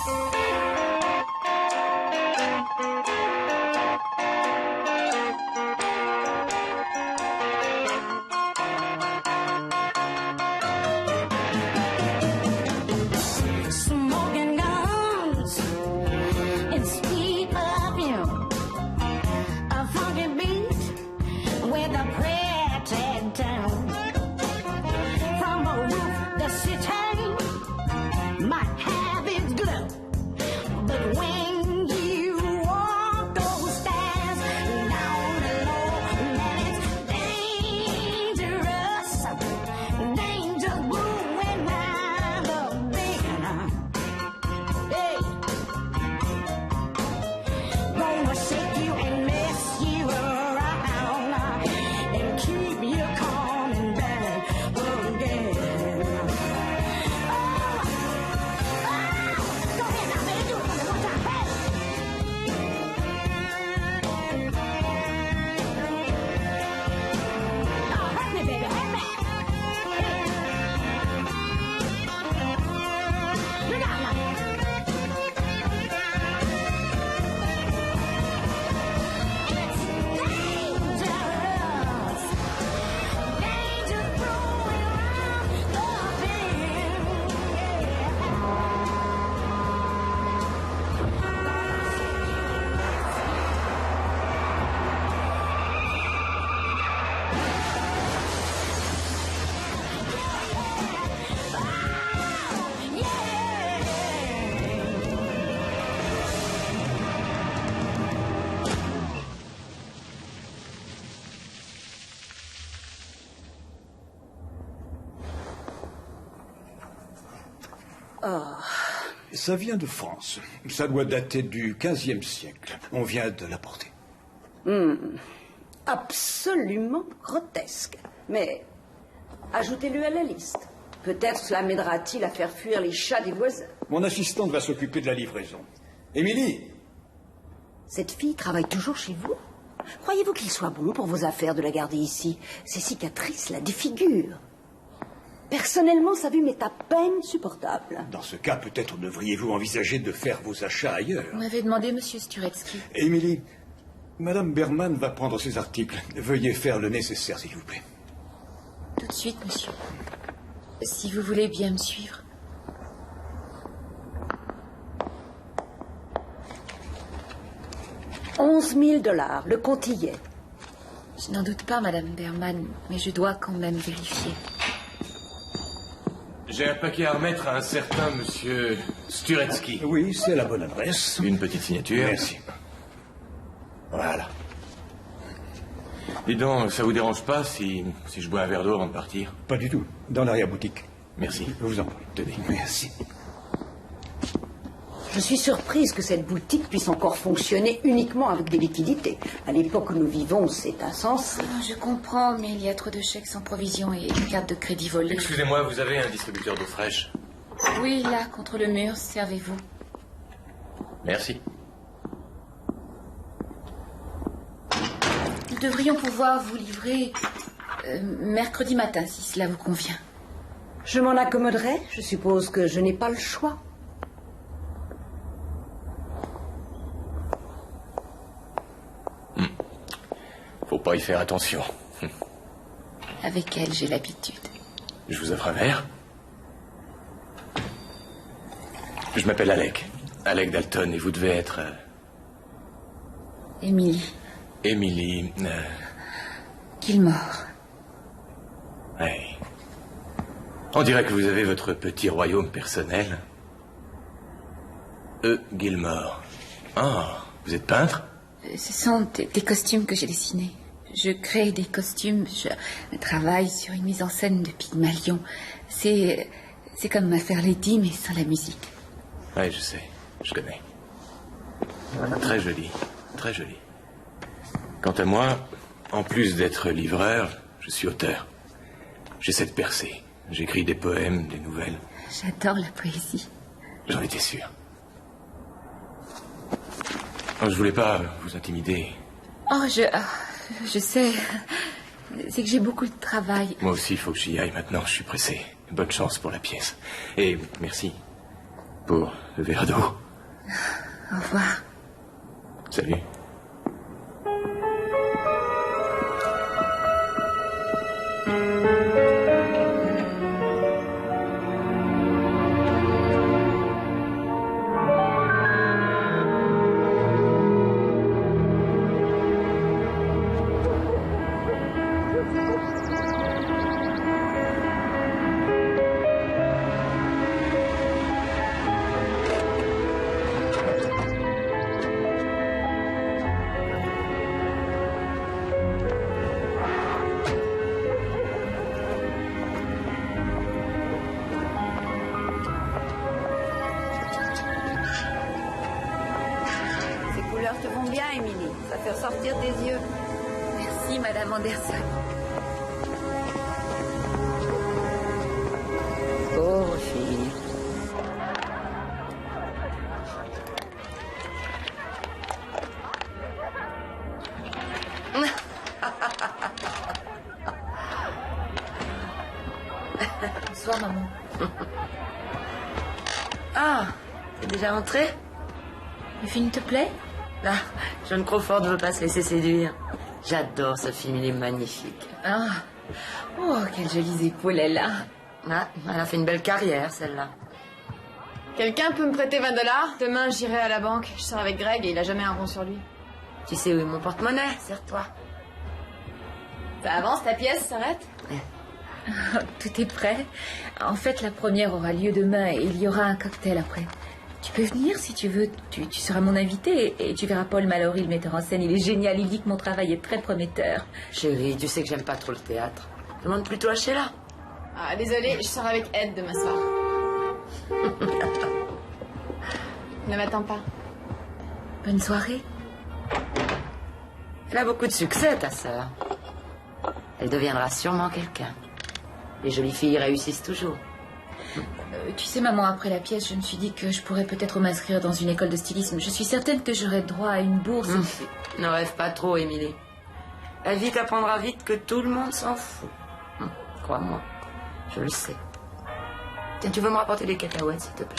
Oh. Ça vient de France. Ça doit dater du XVe siècle. On vient de l'apporter. Absolument grotesque. Mais ajoutez-le à la liste. Peut-être cela m'aidera-t-il à faire fuir les chats des voisins. Mon assistante va s'occuper de la livraison. Émilie! Cette fille travaille toujours chez vous? Croyez-vous qu'il soit bon pour vos affaires de la garder ici? Ces cicatrices la défigurent. Personnellement, sa vue m'est à peine supportable. Dans ce cas, peut-être devriez-vous envisager de faire vos achats ailleurs. Vous m'avez demandé, monsieur Sturetsky. Émilie, Madame Berman va prendre ses articles. Veuillez faire le nécessaire, s'il vous plaît. Tout de suite, monsieur. Si vous voulez bien me suivre. $11 000, le compte y est. Je n'en doute pas, Madame Berman, mais je dois quand même vérifier. J'ai un paquet à remettre à un certain monsieur Sturetsky. Oui, c'est la bonne adresse. Une petite signature. Merci. Voilà. Dis donc, ça vous dérange pas si je bois un verre d'eau avant de partir? Pas du tout. Dans l'arrière-boutique. Merci. Je vous en prie. Tenez. Merci. Je suis surprise que cette boutique puisse encore fonctionner uniquement avec des liquidités. À l'époque où nous vivons, c'est insensé. Oh, je comprends, mais il y a trop de chèques sans provision et de cartes de crédit volées. Excusez-moi, vous avez un distributeur d'eau fraîche? Oui, là, contre le mur, servez-vous. Merci. Nous devrions pouvoir vous livrer mercredi matin, si cela vous convient. Je m'en accommoderai. Je suppose que je n'ai pas le choix. Faut pas y faire attention. Avec elle, j'ai l'habitude. Je vous offre un verre? Je m'appelle Alec. Alec Dalton, et vous devez être... Émilie. Émilie... Gilmore. Oui. On dirait que vous avez votre petit royaume personnel. Gilmore. Ah, vous êtes peintre? Ce sont des costumes que j'ai dessinés. Je crée des costumes, je travaille sur une mise en scène de Pygmalion. C'est comme ma Fair Lady, mais sans la musique. Oui, je sais, je connais. Très joli, très joli. Quant à moi, en plus d'être livreur, je suis auteur. J'essaie de percer. J'écris des poèmes, des nouvelles. J'adore la poésie. J'en étais sûr. Oh, je voulais pas vous intimider. Oh, je sais. C'est que j'ai beaucoup de travail. Moi aussi, il faut que j'y aille maintenant. Je suis pressé. Bonne chance pour la pièce. Et merci. pour le verre d'eau. Au revoir. Salut. Te vont bien, Émilie. Ça fait ressortir tes yeux. Merci, Madame Anderson. Pauvre fille. Bonsoir, maman. Ah, t'es déjà entrée? Le film te plaît? Là, John Crawford ne veut pas se laisser séduire. J'adore ce film, il est magnifique. Ah. Oh, quelles jolies épaules elle a. Ah, elle a fait une belle carrière, celle-là. Quelqu'un peut me prêter 20 $? Demain, j'irai à la banque. Je sors avec Greg et il a jamais un rond sur lui. Tu sais où est mon porte-monnaie? Serre-toi. Ça avance, ta pièce s'arrête? Tout est prêt. En fait, la première aura lieu demain et il y aura un cocktail après. Tu peux venir si tu veux. Tu seras mon invité et tu verras Paul Mallory, le metteur en scène. Il est génial. Il dit que mon travail est très prometteur. Chérie, tu sais que j'aime pas trop le théâtre. Demande plutôt à Sheila. Ah, désolée, je sors avec Ed demain soir. Ne m'attends pas. Bonne soirée. Elle a beaucoup de succès, ta sœur. Elle deviendra sûrement quelqu'un. Les jolies filles réussissent toujours. Tu sais, maman, après la pièce, je me suis dit que je pourrais peut-être m'inscrire dans une école de stylisme. Je suis certaine que j'aurai droit à une bourse. Ne rêve pas trop, Émilie. Elle vite apprendra vite que tout le monde s'en fout. Crois-moi, je le sais. Tiens, tu veux me rapporter des cacahuètes, s'il te plaît?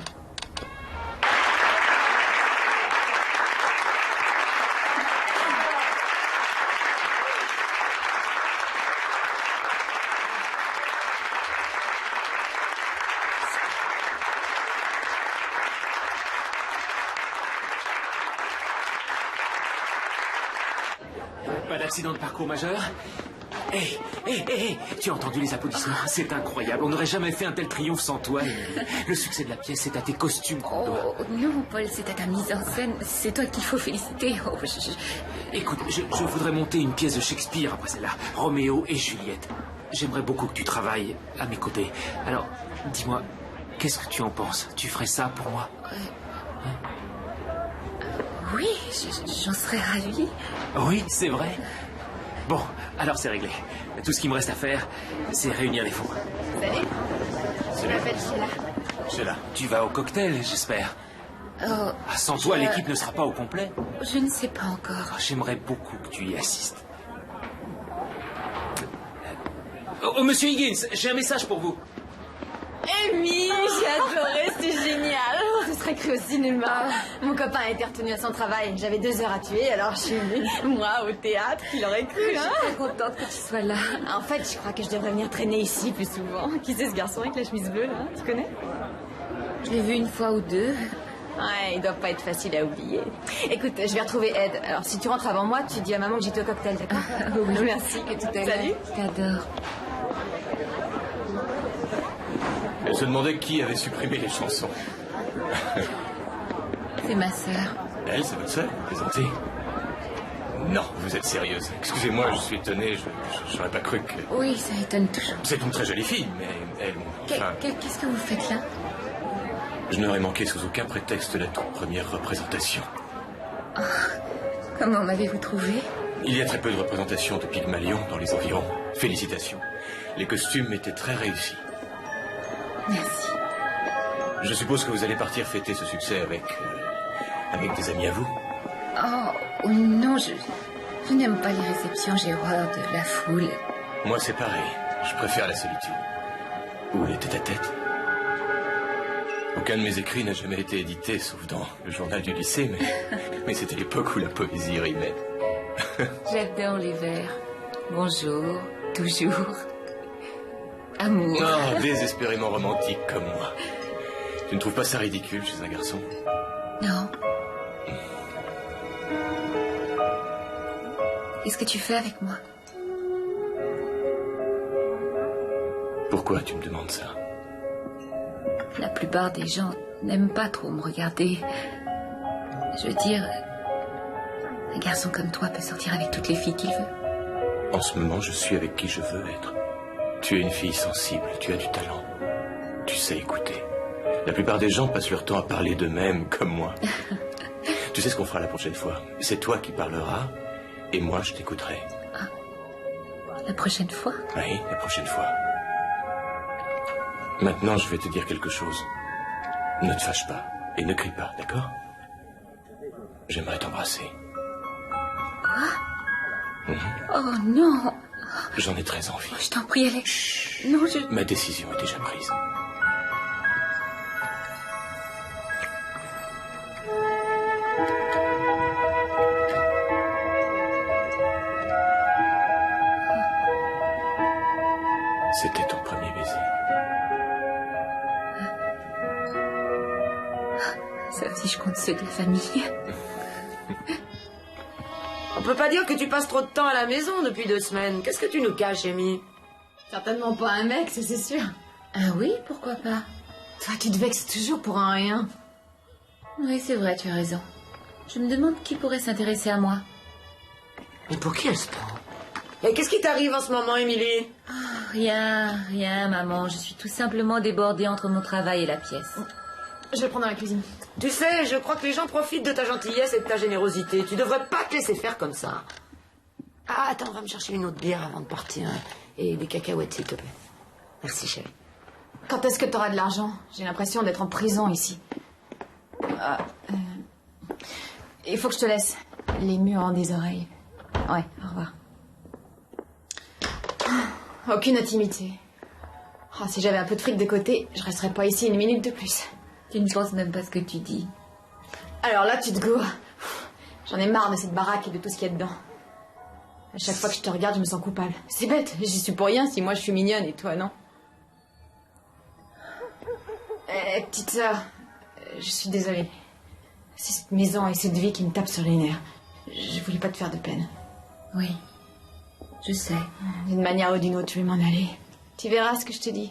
Pas d'accident de parcours majeur? Hé, tu as entendu les applaudissements? C'est incroyable, on n'aurait jamais fait un tel triomphe sans toi. Le succès de la pièce, c'est à tes costumes qu'on le doit. Oh, non, Paul, c'est à ta mise en scène. C'est toi qu'il faut féliciter. Oh, Écoute, je voudrais monter une pièce de Shakespeare après celle-là. Roméo et Juliette. J'aimerais beaucoup que tu travailles à mes côtés. Alors, dis-moi, qu'est-ce que tu en penses? Tu ferais ça pour moi? Oui, j'en serais ravie. Oui, c'est vrai. Bon, alors c'est réglé. Tout ce qu'il me reste à faire, c'est réunir les fonds. Salut. Je m'appelle Sheila. Sheila, tu vas au cocktail, j'espère. Oh, Sans toi, l'équipe ne sera pas au complet. je ne sais pas encore. J'aimerais beaucoup que tu y assistes. Oh, monsieur Higgins, j'ai un message pour vous. Amy, j'ai adoré, c'était génial. Ce serait cru au cinéma. Mon copain a été retenu à son travail. J'avais 2 heures à tuer, alors je suis venue, moi, au théâtre. Qui l'aurait cru, Je hein? suis très contente que tu sois là. En fait, je crois que je devrais venir traîner ici plus souvent. Qui c'est ce garçon avec la chemise bleue, là? Tu connais? Je l'ai vu une fois ou deux. Ouais, il doit pas être facile à oublier. Écoute, je vais retrouver Ed. Alors, si tu rentres avant moi, tu dis à maman que j'étais au cocktail, d'accord? Oui. Merci. Et tout à l'heure. Salut. Je t'adore. Elle se demandait qui avait supprimé les chansons. C'est ma sœur. Elle, c'est votre sœur? Présentez. Non, vous êtes sérieuse. Excusez-moi, je suis étonné, je n'aurais pas cru que... Oui, ça étonne toujours. C'est une très jolie fille, mais elle... Enfin, Qu'est-ce que vous faites là? je n'aurais manqué sous aucun prétexte la toute première représentation. Comment m'avez-vous trouvé? Il y a très peu de représentations de Pygmalion dans les environs. Félicitations. Les costumes étaient très réussis. Merci. Je suppose que vous allez partir fêter ce succès avec des amis à vous. Oh non, je n'aime pas les réceptions, j'ai horreur de la foule. Moi, c'est pareil. Je préfère la solitude. Ou les tête-à-tête. Ok. Aucun de mes écrits n'a jamais été édité, sauf dans le journal du lycée, mais c'était l'époque où la poésie rimait. J'adore les vers. Bonjour, toujours. Amour. Oh, désespérément romantique comme moi. Tu ne trouves pas ça ridicule chez un garçon? Non. Qu'est-ce que tu fais avec moi? Pourquoi tu me demandes ça? La plupart des gens n'aiment pas trop me regarder. Je veux dire, un garçon comme toi peut sortir avec toutes les filles qu'il veut. En ce moment, je suis avec qui je veux être. Tu es une fille sensible, tu as du talent. Tu sais écouter. La plupart des gens passent leur temps à parler d'eux-mêmes, comme moi. Tu sais ce qu'on fera la prochaine fois? C'est toi qui parleras, et moi je t'écouterai. Ah. La prochaine fois? Oui, la prochaine fois. Maintenant, je vais te dire quelque chose. Ne te fâche pas, et ne crie pas, d'accord? J'aimerais t'embrasser. Quoi? Oh non! J'en ai très envie. Je t'en prie, Alex. Chut. Non, je... Ma décision est déjà prise. C'était ton premier baiser. Ça aussi, je compte ceux de la famille. On peut pas dire que tu passes trop de temps à la maison depuis 2 semaines. Qu'est-ce que tu nous caches, Amy? Certainement pas un mec, ça c'est sûr. Ah oui, pourquoi pas? Toi, tu te vexes toujours pour un rien. Oui, c'est vrai, tu as raison. Je me demande qui pourrait s'intéresser à moi. Mais pour qui elle se prend? Et qu'est-ce qui t'arrive en ce moment, Émilie? Rien, maman. Je suis tout simplement débordée entre mon travail et la pièce. Je vais prendre dans la cuisine. Tu sais, je crois que les gens profitent de ta gentillesse et de ta générosité. Tu devrais pas te laisser faire comme ça. Ah, attends, va me chercher une autre bière avant de partir. Et des cacahuètes, s'il te plaît. Merci, chérie. Quand est-ce que t'auras de l'argent? J'ai l'impression d'être en prison ici. Il faut que je te laisse. Les murs ont des oreilles. Ouais, au revoir. Aucune intimité. Oh, si j'avais un peu de fric de côté, je resterais pas ici une minute de plus. Tu ne penses même pas ce que tu dis. Alors là, tu te gourres. J'en ai marre de cette baraque et de tout ce qu'il y a dedans. À chaque fois que je te regarde, je me sens coupable. C'est bête, j'y suis pour rien si moi je suis mignonne et toi non. Petite sœur, je suis désolée. C'est cette maison et cette vie qui me tape sur les nerfs. Je voulais pas te faire de peine. Oui, je sais. D'une manière ou d'une autre, je vais m'en aller. Tu verras ce que je te dis.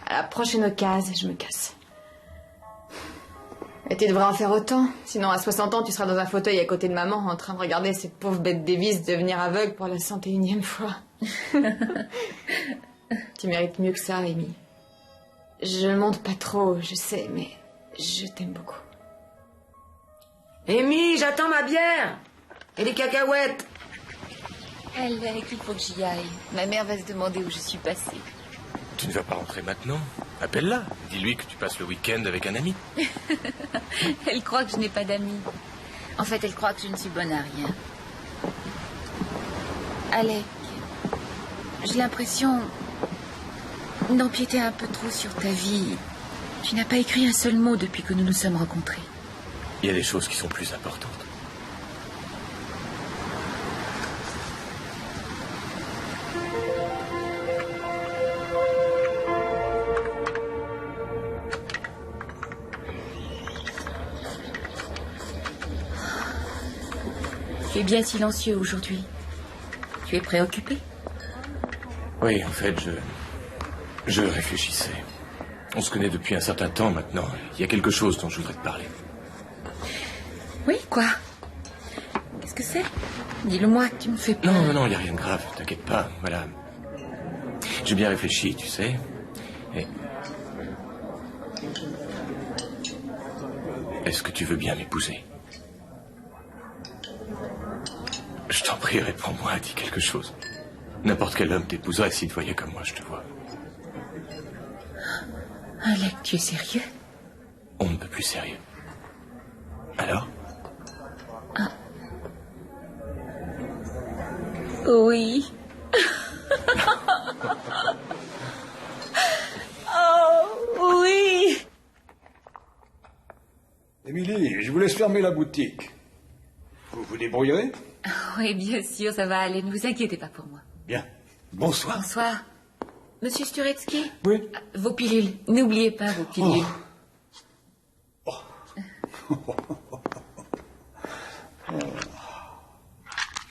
À la prochaine occasion, je me casse. Et tu devrais en faire autant. Sinon, à 60 ans, tu seras dans un fauteuil à côté de maman, en train de regarder cette pauvre bête Davis devenir aveugle pour la 101e fois. Tu mérites mieux que ça, Amy. Je monte pas trop, je sais, mais je t'aime beaucoup. Amy, j'attends ma bière. Et les cacahuètes. Alex, il faut que j'y aille. Ma mère va se demander où je suis passée. Tu ne vas pas rentrer maintenant? Appelle-la. Dis-lui que tu passes le week-end avec un ami. Elle croit que je n'ai pas d'amis. En fait, elle croit que je ne suis bonne à rien. Alec, j'ai l'impression d'empiéter un peu trop sur ta vie. Tu n'as pas écrit un seul mot depuis que nous nous sommes rencontrés. Il y a des choses qui sont plus importantes. Tu es bien silencieux aujourd'hui. Tu es préoccupé? Oui, en fait, je réfléchissais. On se connaît depuis un certain temps maintenant. Il y a quelque chose dont je voudrais te parler. Oui, quoi? Qu'est-ce que c'est? Dis-le-moi, tu me fais peur. Non, il n'y a rien de grave, t'inquiète pas, voilà. J'ai bien réfléchi, tu sais. Et... Est-ce que tu veux bien m'épouser? Je t'en prie, réponds-moi, dis quelque chose. N'importe quel homme t'épouserait s'il te voyait comme moi, je te vois. Alec, tu es sérieux? On ne peut plus sérieux. Alors? Oui. Oh, oui. Émilie, je vous laisse fermer la boutique. Vous vous débrouillerez? Oui, bien sûr, ça va aller. Ne vous inquiétez pas pour moi. Bien. Bonsoir. Bonsoir. Monsieur Sturetsky? Oui. Vos pilules. N'oubliez pas vos pilules.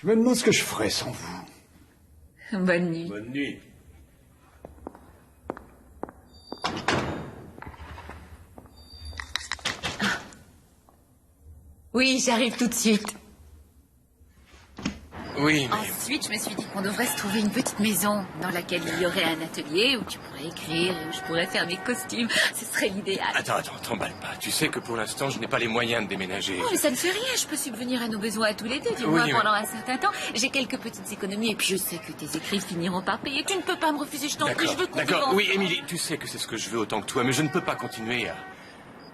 Je me demande ce que je ferais sans vous. Bonne nuit. Bonne nuit. Oui, j'arrive tout de suite. Oui, mais... Ensuite, je me suis dit qu'on devrait se trouver une petite maison dans laquelle il y aurait un atelier où tu pourrais écrire et où je pourrais faire mes costumes. Ce serait l'idéal. Attends, t'emballe pas. Tu sais que pour l'instant, je n'ai pas les moyens de déménager. Oh, mais ça ne fait rien, je peux subvenir à nos besoins à tous les deux, du moins Oui, pendant un certain temps. J'ai quelques petites économies et puis je sais que tes écrits finiront par payer. Tu ne peux pas me refuser, je t'en prie, je veux qu'on vive D'accord, ensemble. oui, Émilie, tu sais que c'est ce que je veux autant que toi, mais je ne peux pas continuer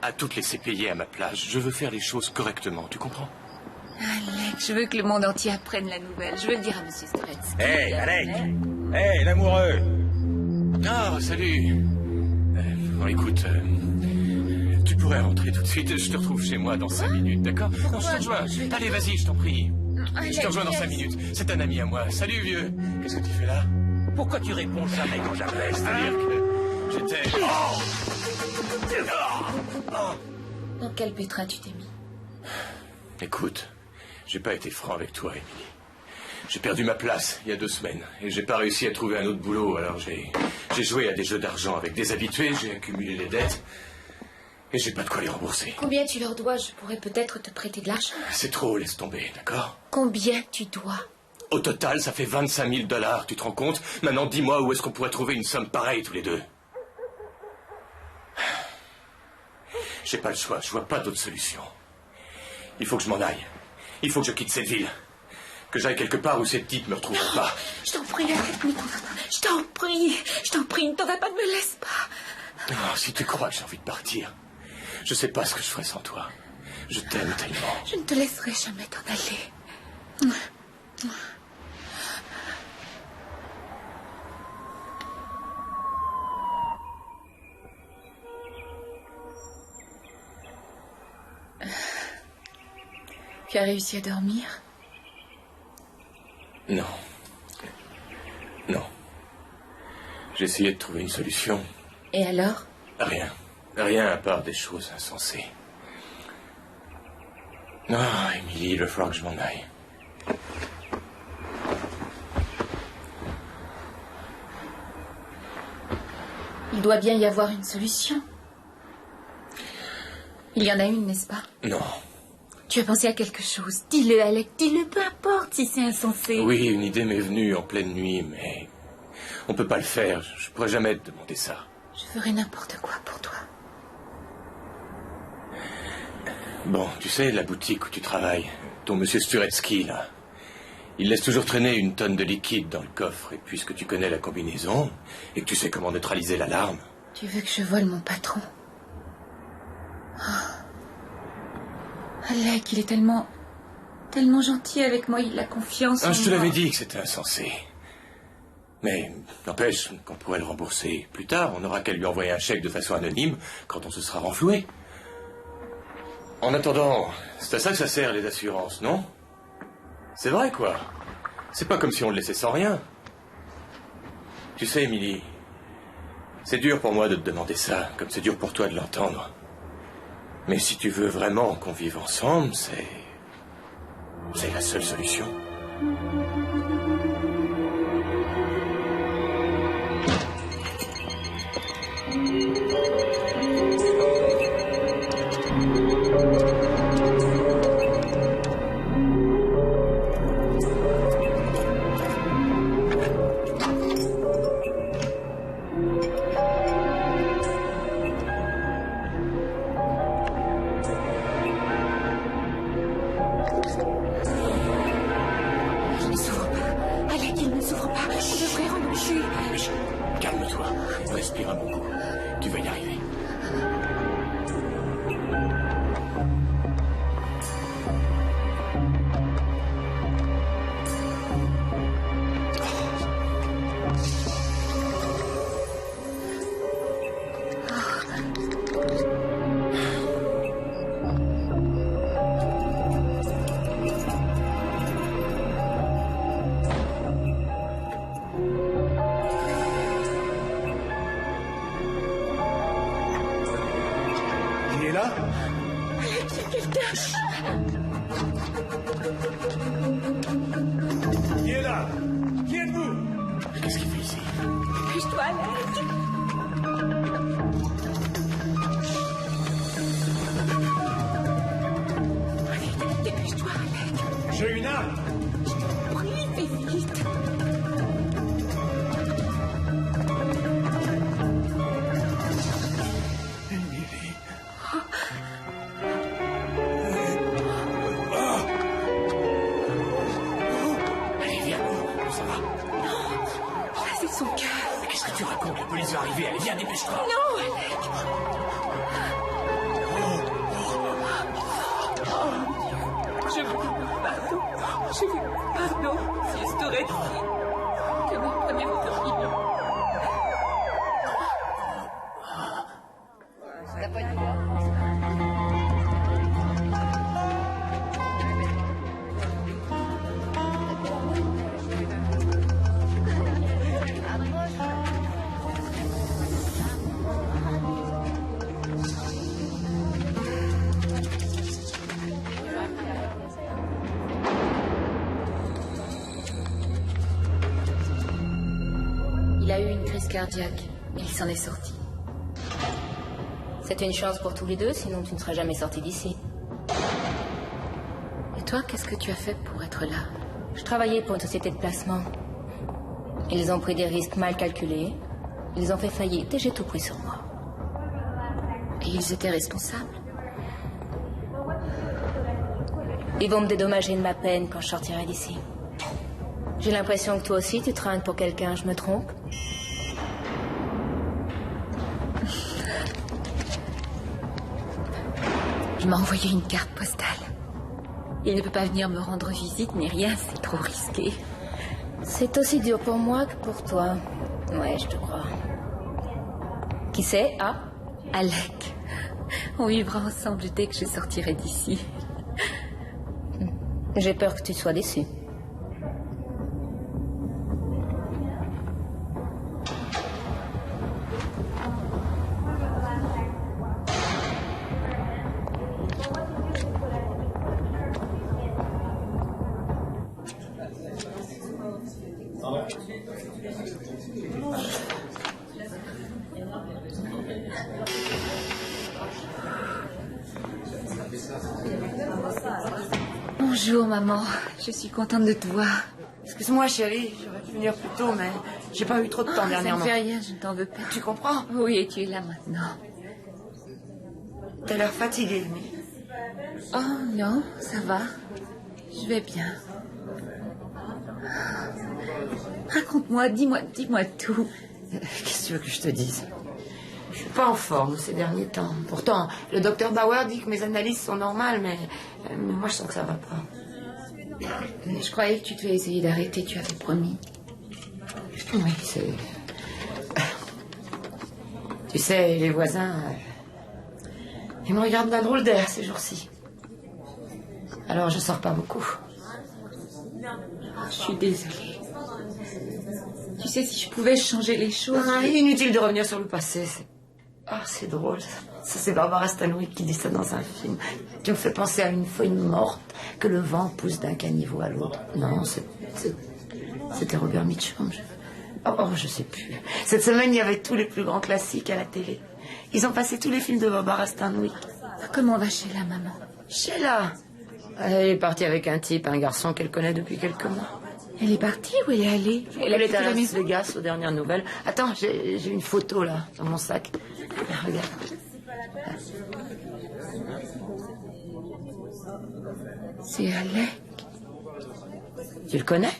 à tout te laisser payer à ma place. Je veux faire les choses correctement, tu comprends? Alec, je veux que le monde entier apprenne la nouvelle. Je veux le dire à Monsieur Sturetsky. Hé, Alec! Hé, l'amoureux! Ah, salut! Bon, écoute, tu pourrais rentrer tout de suite. Je te retrouve chez moi dans 5 minutes, d'accord? Non, je te rejoins. Allez, vas-y, je t'en prie. Je te rejoins dans 5 minutes. C'est un ami à moi. Salut, vieux. Qu'est-ce que tu fais là? Pourquoi tu réponds jamais quand j'appelle? C'est-à-dire que j'étais... Dans quel pétrin tu t'es mis? Écoute, j'ai pas été franc avec toi, Émilie. J'ai perdu ma place il y a 2 semaines et j'ai pas réussi à trouver un autre boulot. Alors j'ai joué à des jeux d'argent avec des habitués, j'ai accumulé les dettes et j'ai pas de quoi les rembourser. Combien tu leur dois? Je pourrais peut-être te prêter de l'argent. C'est trop, laisse tomber, d'accord? Combien tu dois? Au total, ça fait 25 000 $, tu te rends compte? Maintenant, dis-moi où est-ce qu'on pourrait trouver une somme pareille tous les deux? J'ai pas le choix, je vois pas d'autre solution. Il faut que je m'en aille. Il faut que je quitte cette ville. Que j'aille quelque part où ces types me retrouveront pas. Je t'en prie, Alec, ne t'en vas pas. Je t'en prie, ne t'en vas pas, ne me laisse pas. Oh, si tu crois que j'ai envie de partir, je sais pas ce que je ferais sans toi. Je t'aime tellement. Je ne te laisserai jamais t'en aller. Tu as réussi à dormir? Non. Non. J'ai essayé de trouver une solution. Et alors? Rien. Rien à part des choses insensées. Non, Émilie, il va falloir que je m'en aille. Il doit bien y avoir une solution. Il y en a une, n'est-ce pas? Non. Tu as pensé à quelque chose. Dis-le, Alec, dis-le, peu importe si c'est insensé. Oui, une idée m'est venue en pleine nuit, mais on peut pas le faire. Je pourrais jamais te demander ça. Je ferai n'importe quoi pour toi. Bon, tu sais, la boutique où tu travailles, ton monsieur Sturetsky, là, il laisse toujours traîner une tonne de liquide dans le coffre. Et puisque tu connais la combinaison, et que tu sais comment neutraliser l'alarme... Tu veux que je vole mon patron? Oh. Alec, il est tellement gentil avec moi, il a confiance en Ah, je te moi. l'avais dit que c'était insensé. Mais n'empêche qu'on pourrait le rembourser plus tard. On n'aura qu'à lui envoyer un chèque de façon anonyme quand on se sera renfloué. En attendant, c'est à ça que ça sert, les assurances, non? C'est vrai, quoi. C'est pas comme si on le laissait sans rien. Tu sais, Émilie, c'est dur pour moi de te demander ça, comme c'est dur pour toi de l'entendre. Mais si tu veux vraiment qu'on vive ensemble, c'est la seule solution. Il ne s'ouvre pas. Alec, il ne s'ouvre pas. Je devrais renoncer. Chut, calme-toi. Respire un bon coup. Tu vas y arriver. là? Alec, il y a quelqu'un. Qui est là? Qui êtes-vous? Qu'est-ce qu'il fait ici? Dépêche-toi, Alec. Alec, dépêche-toi, Alec. J'ai une arme. Oui, fais vite. Allez, viens, ça va. C'est son cœur. Mais qu'est-ce que tu racontes? La police va arriver, allez, viens, dépêche-toi. Non, Alec. Je vous pardon. Je vous pardon si je t'aurais dit que vous prenez votre opinion. Il a eu une crise cardiaque et il s'en est sorti. C'est une chance pour tous les deux, sinon tu ne serais jamais sorti d'ici. Et toi, qu'est-ce que tu as fait pour être là? Je travaillais pour une société de placement. Ils ont pris des risques mal calculés. Ils ont fait faillite et j'ai tout pris sur moi. Et ils étaient responsables? Ils vont me dédommager de ma peine quand je sortirai d'ici. J'ai l'impression que toi aussi tu trinques pour quelqu'un, je me trompe? Il m'a envoyé une carte postale. Il ne peut pas venir me rendre visite ni rien, c'est trop risqué. C'est aussi dur pour moi que pour toi. Ouais, je te crois. Qui c'est? Ah? Alec, on vivra ensemble dès que je sortirai d'ici. J'ai peur que tu sois déçu. Bonjour, maman. Je suis contente de te voir. Excuse-moi, chérie, j'aurais pu venir plus tôt, mais j'ai pas eu trop de temps Ça ne dernièrement. fait rien, je ne t'en veux pas. Tu comprends? Oui, et tu es là maintenant. T'as l'air fatiguée, mais... Oh non, ça va. Je vais bien. Raconte-moi, dis-moi tout. Qu'est-ce que tu veux que je te dise? Je suis pas en forme ces derniers temps. Pourtant, le docteur Bauer dit que mes analyses sont normales, mais moi je sens que ça va pas. Je croyais que tu devais essayer d'arrêter, tu avais promis. Oui, c'est... Tu sais, les voisins... ils me regardent d'un drôle d'air ces jours-ci. Alors je sors pas beaucoup. Je suis désolée. Tu sais, si je pouvais changer les choses... Inutile de revenir sur le passé. Ah, c'est drôle. Ça, c'est Barbara Stanwyck qui dit ça dans un film. Tu me fais penser à une feuille morte que le vent pousse d'un caniveau à l'autre. Non, c'était Robert Mitchum. Je sais plus. Cette semaine, il y avait tous les plus grands classiques à la télé. Ils ont passé tous les films de Barbara Stanwyck. Comment va Sheila, maman? Sheila, elle est partie avec un type, un garçon qu'elle connaît depuis quelques mois. Elle est partie ou elle est allée? Elle est à Las Vegas aux dernières nouvelles. Attends, j'ai une photo là, dans mon sac. Regarde. C'est Alec. Tu le connais?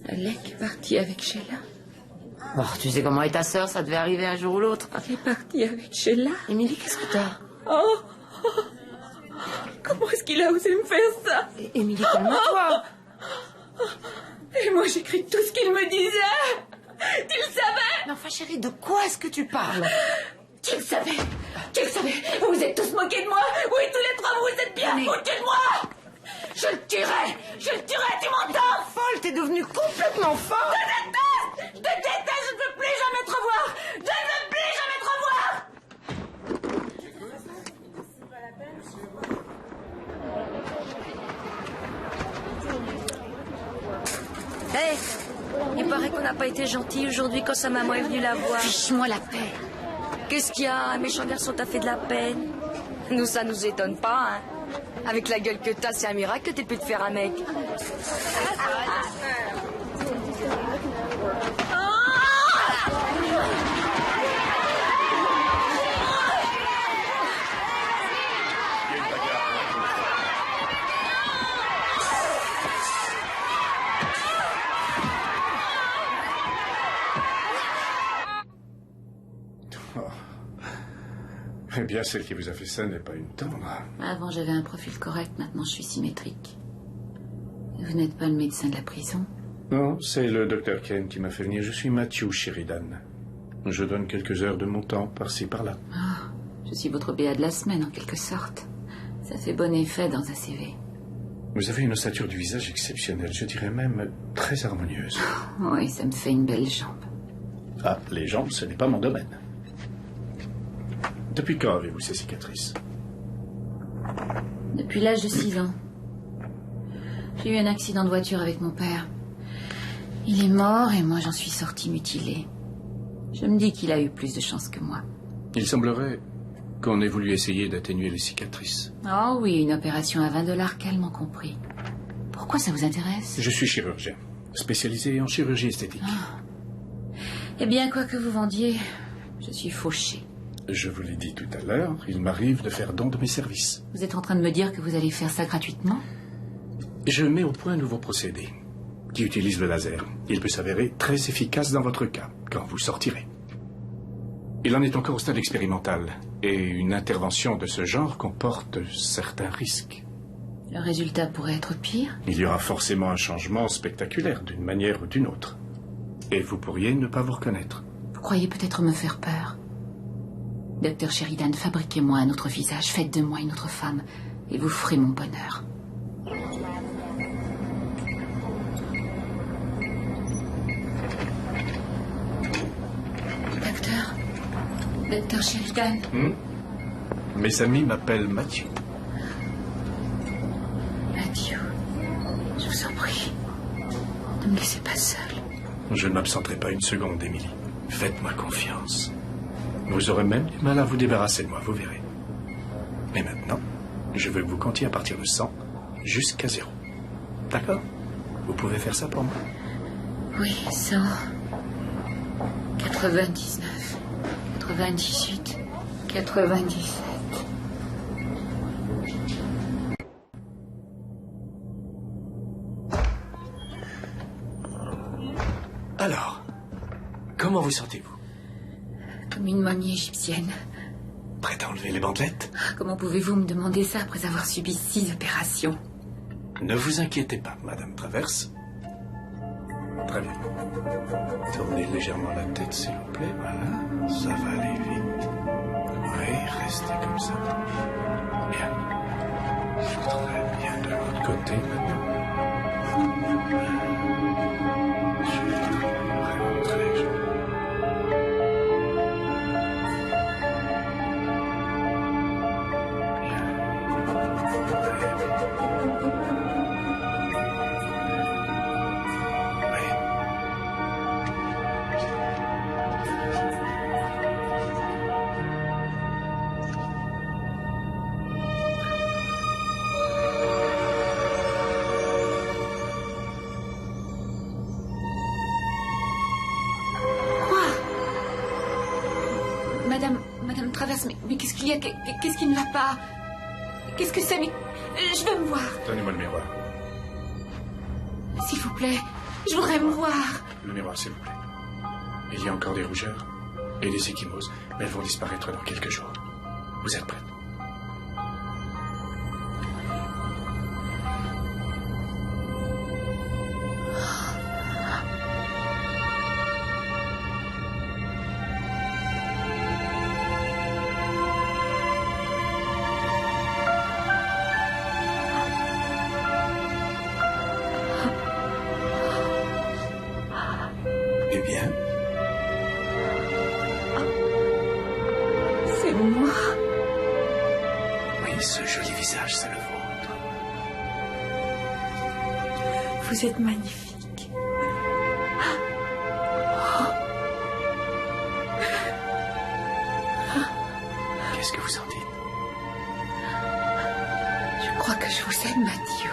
Alec est parti avec Sheila. Oh, tu sais comment est ta sœur, ça devait arriver un jour ou l'autre. Elle est partie avec Sheila. Émilie, qu'est-ce que t'as? Oh, comment est-ce qu'il a osé me faire ça? Émilie, calme-toi. Et moi, j'écris tout ce qu'il me disait. Tu le savais? Mais enfin, chérie, de quoi est-ce que tu parles? Tu le savais. Tu le savais. Vous vous êtes tous moqués de moi. Oui, tous les trois, vous vous êtes bien foutus de moi. Je le tuerai. Je le tuerai, tu m'entends? Folle, t'es devenue complètement folle. Je te déteste. Je ne veux plus jamais te revoir. Je ne veux plus jamais te revoir. Il paraît qu'on n'a pas été gentil aujourd'hui quand sa maman est venue la voir. Fiche-moi la paix. Qu'est-ce qu'il y a? Un méchant garçon t'a fait de la peine? Nous, ça nous étonne pas, hein. Avec la gueule que t'as, c'est un miracle que t'aies pu te faire un mec. Eh bien, celle qui vous a fait ça n'est pas une tendre. Avant, j'avais un profil correct, maintenant je suis symétrique. Vous n'êtes pas le médecin de la prison? Non, c'est le docteur Kane qui m'a fait venir. Je suis Matthew Sheridan. Je donne quelques heures de mon temps, par-ci, par-là. Oh, je suis votre BA de la semaine, en quelque sorte. Ça fait bon effet dans un CV. Vous avez une ossature du visage exceptionnelle, je dirais même très harmonieuse. Oui, ça me fait une belle jambe. Ah, les jambes, ce n'est pas mon domaine. Depuis quand avez-vous ces cicatrices? Depuis l'âge de 6 ans. J'ai eu un accident de voiture avec mon père. Il est mort et moi j'en suis sortie mutilée. Je me dis qu'il a eu plus de chance que moi. Il semblerait qu'on ait voulu essayer d'atténuer les cicatrices. Oh oui, une opération à $20 calmement compris. Pourquoi ça vous intéresse? Je suis chirurgien, spécialisé en chirurgie esthétique. Eh bien, quoi que vous vendiez, je suis fauchée. Je vous l'ai dit tout à l'heure, il m'arrive de faire don de mes services. Vous êtes en train de me dire que vous allez faire ça gratuitement? Je mets au point un nouveau procédé qui utilise le laser. Il peut s'avérer très efficace dans votre cas, quand vous sortirez. Il en est encore au stade expérimental, et une intervention de ce genre comporte certains risques. Le résultat pourrait être pire? Il y aura forcément un changement spectaculaire, d'une manière ou d'une autre. Et vous pourriez ne pas vous reconnaître. Vous croyez peut-être me faire peur? Docteur Sheridan, fabriquez-moi un autre visage, faites de moi une autre femme, et vous ferez mon bonheur. Docteur Sheridan. Mes amis m'appellent Matthew. Matthew, je vous en prie, ne me laissez pas seule. Je ne m'absenterai pas une seconde, Emily. Faites-moi confiance. Vous aurez même du mal à vous débarrasser de moi, vous verrez. Mais maintenant, je veux que vous comptiez à partir de 100 jusqu'à 0. D'accord? Vous pouvez faire ça pour moi? Oui, 100, 99, 98, 97. Alors, comment vous sentez-vous? Comme une momie égyptienne. Prête à enlever les bandelettes? Comment pouvez-vous me demander ça après avoir subi 6 opérations? Ne vous inquiétez pas, Madame Traverse. Très bien. Tournez légèrement la tête, s'il vous plaît. Voilà, ça va aller vite. Oui, restez comme ça. Bien. Très bien de l'autre côté maintenant. Vraiment très joli. Madame Traverse, mais qu'est-ce qu'il y a? Qu'est-ce qui ne va pas? Qu'est-ce que c'est? Mais je veux me voir. Donnez-moi le miroir. S'il vous plaît, je voudrais me voir. Le miroir, s'il vous plaît. Il y a encore des rougeurs et des ecchymoses, mais elles vont disparaître dans quelques jours. Vous êtes prête? Eh bien? C'est moi. Oui, ce joli visage, c'est le vôtre. Vous êtes magnifique. que vous en dites? Je crois que je vous aime, Matthew.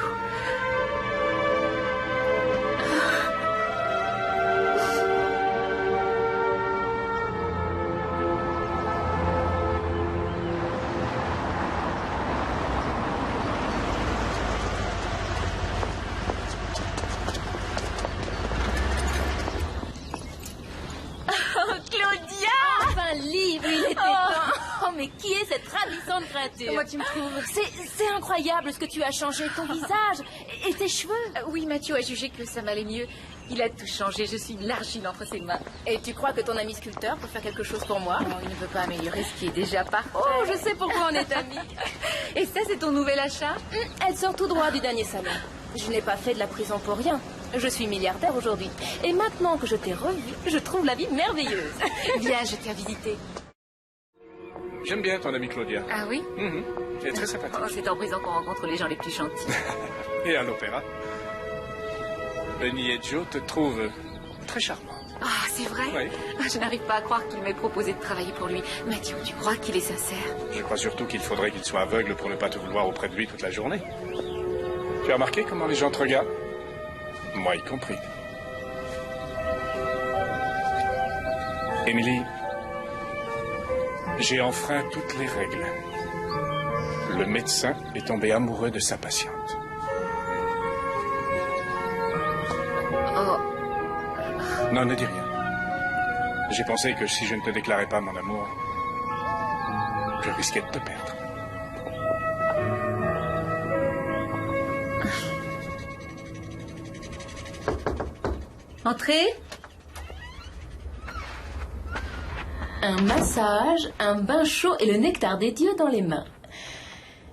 Mais qui est cette ravissante créature? Comment tu me trouves? C'est incroyable ce que tu as changé, ton visage et tes cheveux. Oui, Matthew a jugé que ça m'allait mieux. Il a tout changé, je suis une argile entre ses mains. Et tu crois que ton ami sculpteur peut faire quelque chose pour moi? Non, il ne peut pas améliorer ce qui est déjà parfait. Oh, je sais pourquoi on est amis. Et ça, c'est ton nouvel achat? Elle sort tout droit du dernier salon. Je n'ai pas fait de la prison pour rien. Je suis milliardaire aujourd'hui. Et maintenant que je t'ai revue, je trouve la vie merveilleuse. Viens, je t'ai visité. J'aime bien ton amie Claudia. Ah oui? Elle est très sympathique. Oh, c'est en prison qu'on rencontre les gens les plus gentils. Et à l'opéra. Benny et Joe te trouvent très charmant. Ah, c'est vrai? Oui. Je n'arrive pas à croire qu'il m'ait proposé de travailler pour lui. Mathieu, tu crois qu'il est sincère? Je crois surtout qu'il faudrait qu'il soit aveugle pour ne pas te vouloir auprès de lui toute la journée. Tu as remarqué comment les gens te regardent? Moi y compris. Émilie, j'ai enfreint toutes les règles. Le médecin est tombé amoureux de sa patiente. Oh. Non, ne dis rien. J'ai pensé que si je ne te déclarais pas mon amour, je risquais de te perdre. Entrez. Un massage, un bain chaud et le nectar des dieux dans les mains.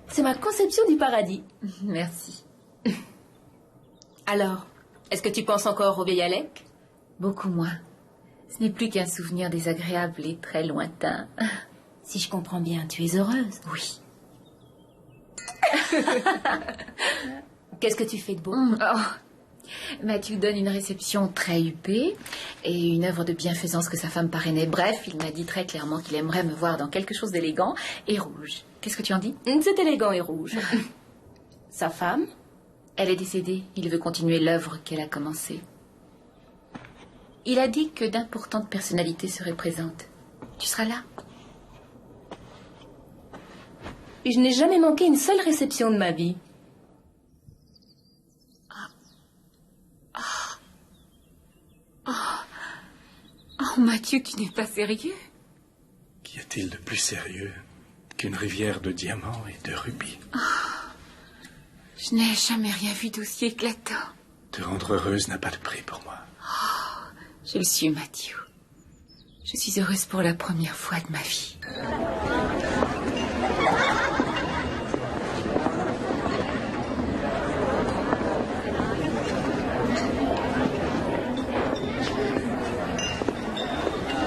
C'est ma conception du paradis. Merci. Alors, est-ce que tu penses encore au vieil Alec? Beaucoup moins. Ce n'est plus qu'un souvenir désagréable et très lointain. Si je comprends bien, tu es heureuse? Oui. Qu'est-ce que tu fais de beau? Matthew donne une réception très huppée et une œuvre de bienfaisance que sa femme parrainait. Bref, il m'a dit très clairement qu'il aimerait me voir dans quelque chose d'élégant et rouge. Qu'est-ce que tu en dis? C'est élégant et rouge. Sa femme? Elle est décédée. Il veut continuer l'œuvre qu'elle a commencée. Il a dit que d'importantes personnalités seraient présentes. Tu seras là? Je n'ai jamais manqué une seule réception de ma vie. Oh, Mathieu, tu n'es pas sérieux? Qu'y a-t-il de plus sérieux qu'une rivière de diamants et de rubis? Je n'ai jamais rien vu d'aussi éclatant. Te rendre heureuse n'a pas de prix pour moi. Je le suis, Mathieu. Je suis heureuse pour la première fois de ma vie.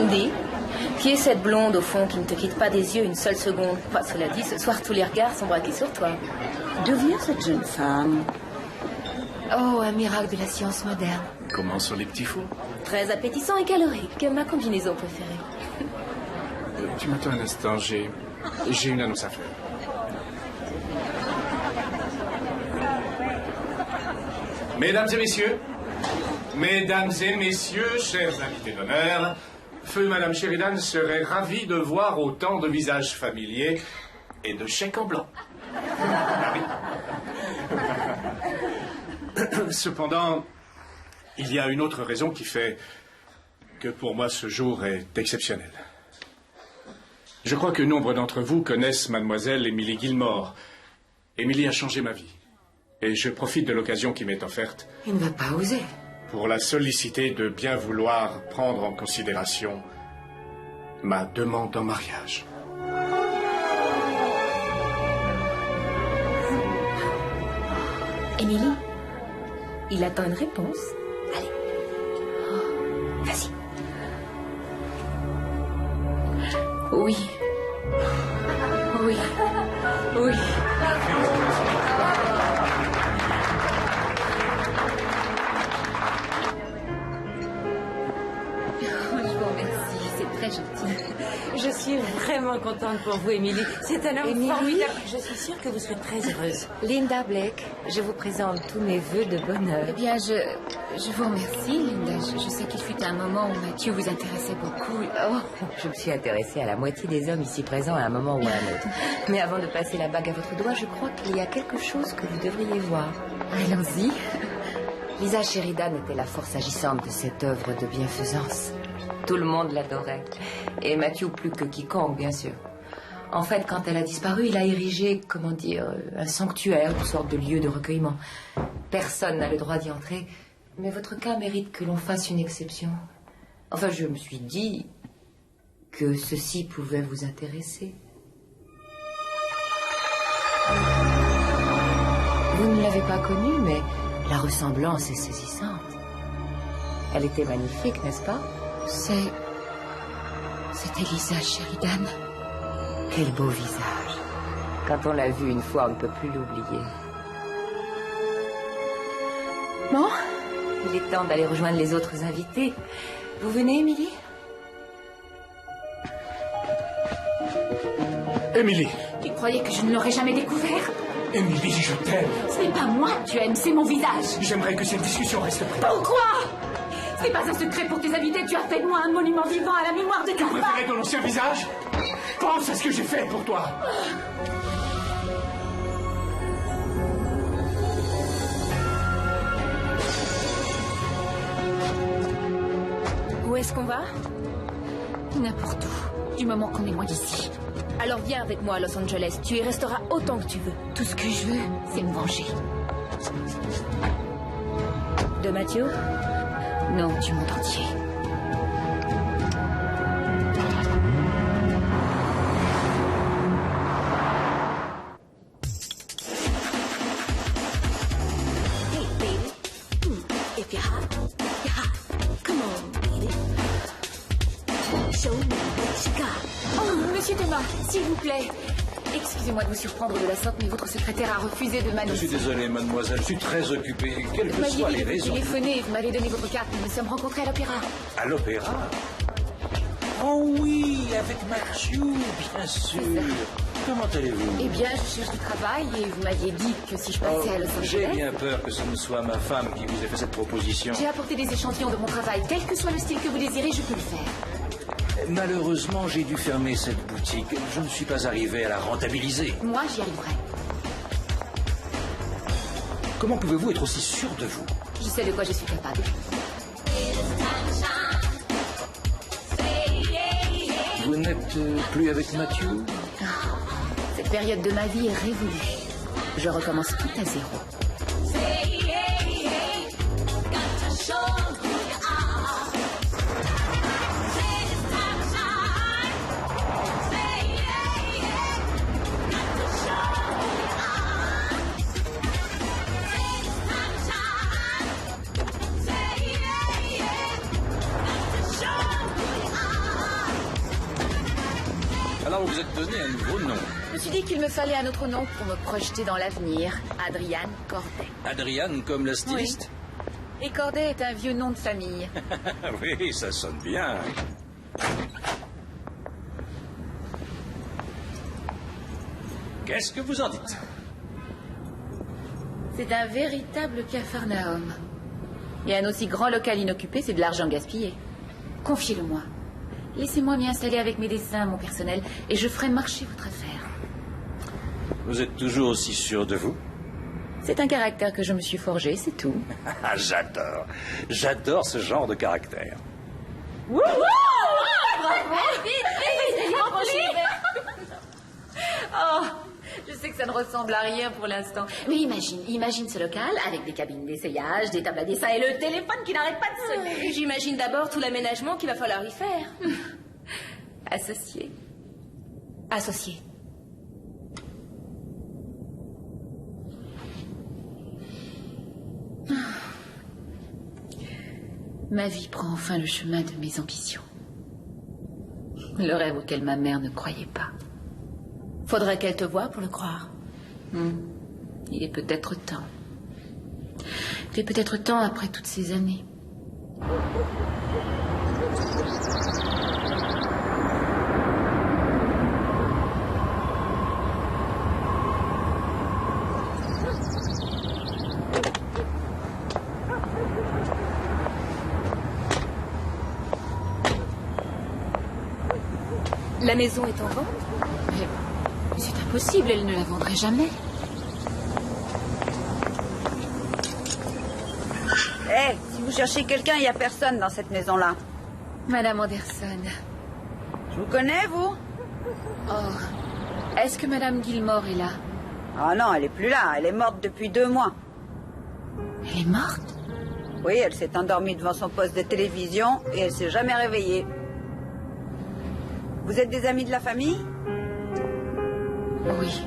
Dis, qui est cette blonde au fond qui ne te quitte pas des yeux une seule seconde? Enfin, cela dit, ce soir tous les regards sont braqués sur toi. D'où vient cette jeune femme? Oh, un miracle de la science moderne. Comment sont les petits fours? Très appétissant et calorique, ma combinaison préférée. Tu m'attends un instant, j'ai une annonce à faire. Mesdames et messieurs, chers invités d'honneur, Feu Madame Sheridan serait ravie de voir autant de visages familiers et de chèques en blanc. Ah oui. Cependant, il y a une autre raison qui fait que pour moi ce jour est exceptionnel. Je crois que nombre d'entre vous connaissent mademoiselle Émilie Gilmore. Émilie a changé ma vie. Et je profite de l'occasion qui m'est offerte. Il ne va pas oser. Pour la solliciter de bien vouloir prendre en considération ma demande en mariage. Émilie, il attend une réponse. Allez. Vas-y. Oui. Oui. Oui. Je suis vraiment tellement contente pour vous, Émilie. C'est un homme formidable. Je suis sûre que vous serez très heureuse. Linda Blake, je vous présente tous mes vœux de bonheur. Eh bien, je vous remercie, Linda. Je sais qu'il fut un moment où Mathieu vous intéressait beaucoup. Oh, je me suis intéressée à la moitié des hommes ici présents à un moment ou à un autre. Mais avant de passer la bague à votre doigt, je crois qu'il y a quelque chose que vous devriez voir. Allons-y. Lisa Sheridan était la force agissante de cette œuvre de bienfaisance. Tout le monde l'adorait. Et Mathieu plus que quiconque, bien sûr. En fait, quand elle a disparu, il a érigé, comment dire, un sanctuaire, une sorte de lieu de recueillement. Personne n'a le droit d'y entrer, mais votre cas mérite que l'on fasse une exception. Enfin, je me suis dit que ceci pouvait vous intéresser. Vous ne l'avez pas connue, mais la ressemblance est saisissante. Elle était magnifique, n'est-ce pas? C'était Lisa Sheridan. Quel beau visage. Quand on l'a vu une fois, on ne peut plus l'oublier. Bon, il est temps d'aller rejoindre les autres invités. Vous venez, Émilie? Émilie! Tu croyais que je ne l'aurais jamais découvert? Émilie, je t'aime. Ce n'est pas moi que tu aimes, c'est mon visage. J'aimerais que cette discussion reste privée. Pourquoi? Ce n'est pas un secret pour tes invités, tu as fait de moi un monument vivant à la mémoire de ta Tu préférais ton ancien visage? Pense à ce que j'ai fait pour toi. Où est-ce qu'on va? N'importe où, du moment qu'on est loin d'ici. Alors viens avec moi à Los Angeles. Tu y resteras autant que tu veux. Tout ce que je veux, c'est me venger. De Mathieu? Non, du monde entier. Hey, baby. If you're hot, you're hot. Come on, baby. Show me what you got. Oh, monsieur Thomas, s'il vous plaît. Excusez-moi de vous surprendre de la sorte, mais votre secrétaire a refusé de Je m'annoncer. suis désolé, mademoiselle. Je suis très occupé. Quelles que soient les raisons. Téléphoné, vous m'avez donné votre carte, nous nous sommes rencontrés à l'opéra. À l'opéra? Oh oui, avec Mathieu, bien sûr. Comment allez-vous? Eh bien, je cherche du travail et vous m'aviez dit que si je passais à Los J'ai Angeles... bien peur que ce ne soit ma femme qui vous ait fait cette proposition. J'ai apporté des échantillons de mon travail. Quel que soit le style que vous désirez, je peux le faire. Malheureusement, j'ai dû fermer cette boutique. Je ne suis pas arrivé à la rentabiliser. Moi, j'y arriverai. Comment pouvez-vous être aussi sûr de vous? Je sais de quoi je suis capable. Vous n'êtes plus avec Mathieu? Cette période de ma vie est révolue. Je recommence tout à zéro. Alors vous vous êtes donné un nouveau nom. Je me suis dit qu'il me fallait un autre nom pour me projeter dans l'avenir. Adriane Corday. Adriane comme la styliste? Et Corday est un vieux nom de famille. Oui, ça sonne bien. Qu'est-ce que vous en dites? C'est un véritable capharnaüm. Et un aussi grand local inoccupé, c'est de l'argent gaspillé. Confiez-le-moi. Laissez-moi m'y installer avec mes dessins, mon personnel, et je ferai marcher votre affaire. Vous êtes toujours aussi sûr de vous? C'est un caractère que je me suis forgé, c'est tout. J'adore. J'adore ce genre de caractère. Bravo! Oh, je sais que ça ne ressemble à rien pour l'instant. Mais imagine ce local avec des cabines d'essayage, des tables à dessin et le téléphone qui n'arrête pas de sonner. J'imagine d'abord tout l'aménagement qu'il va falloir y faire. Associé. Associé. Ma vie prend enfin le chemin de mes ambitions. Le rêve auquel ma mère ne croyait pas. Faudrait qu'elle te voie pour le croire. Il est peut-être temps. Il est peut-être temps après toutes ces années. La maison est en vente? Mais c'est impossible, elle ne la vendrait jamais. Hé, si vous cherchez quelqu'un, il n'y a personne dans cette maison-là. Madame Anderson. Je vous connais, vous? Oh. Est-ce que Madame Gilmore est là? Ah non, elle est plus là. Elle est morte depuis 2 mois. Elle est morte? Oui, elle s'est endormie devant son poste de télévision et elle s'est jamais réveillée. Vous êtes des amis de la famille? Oui.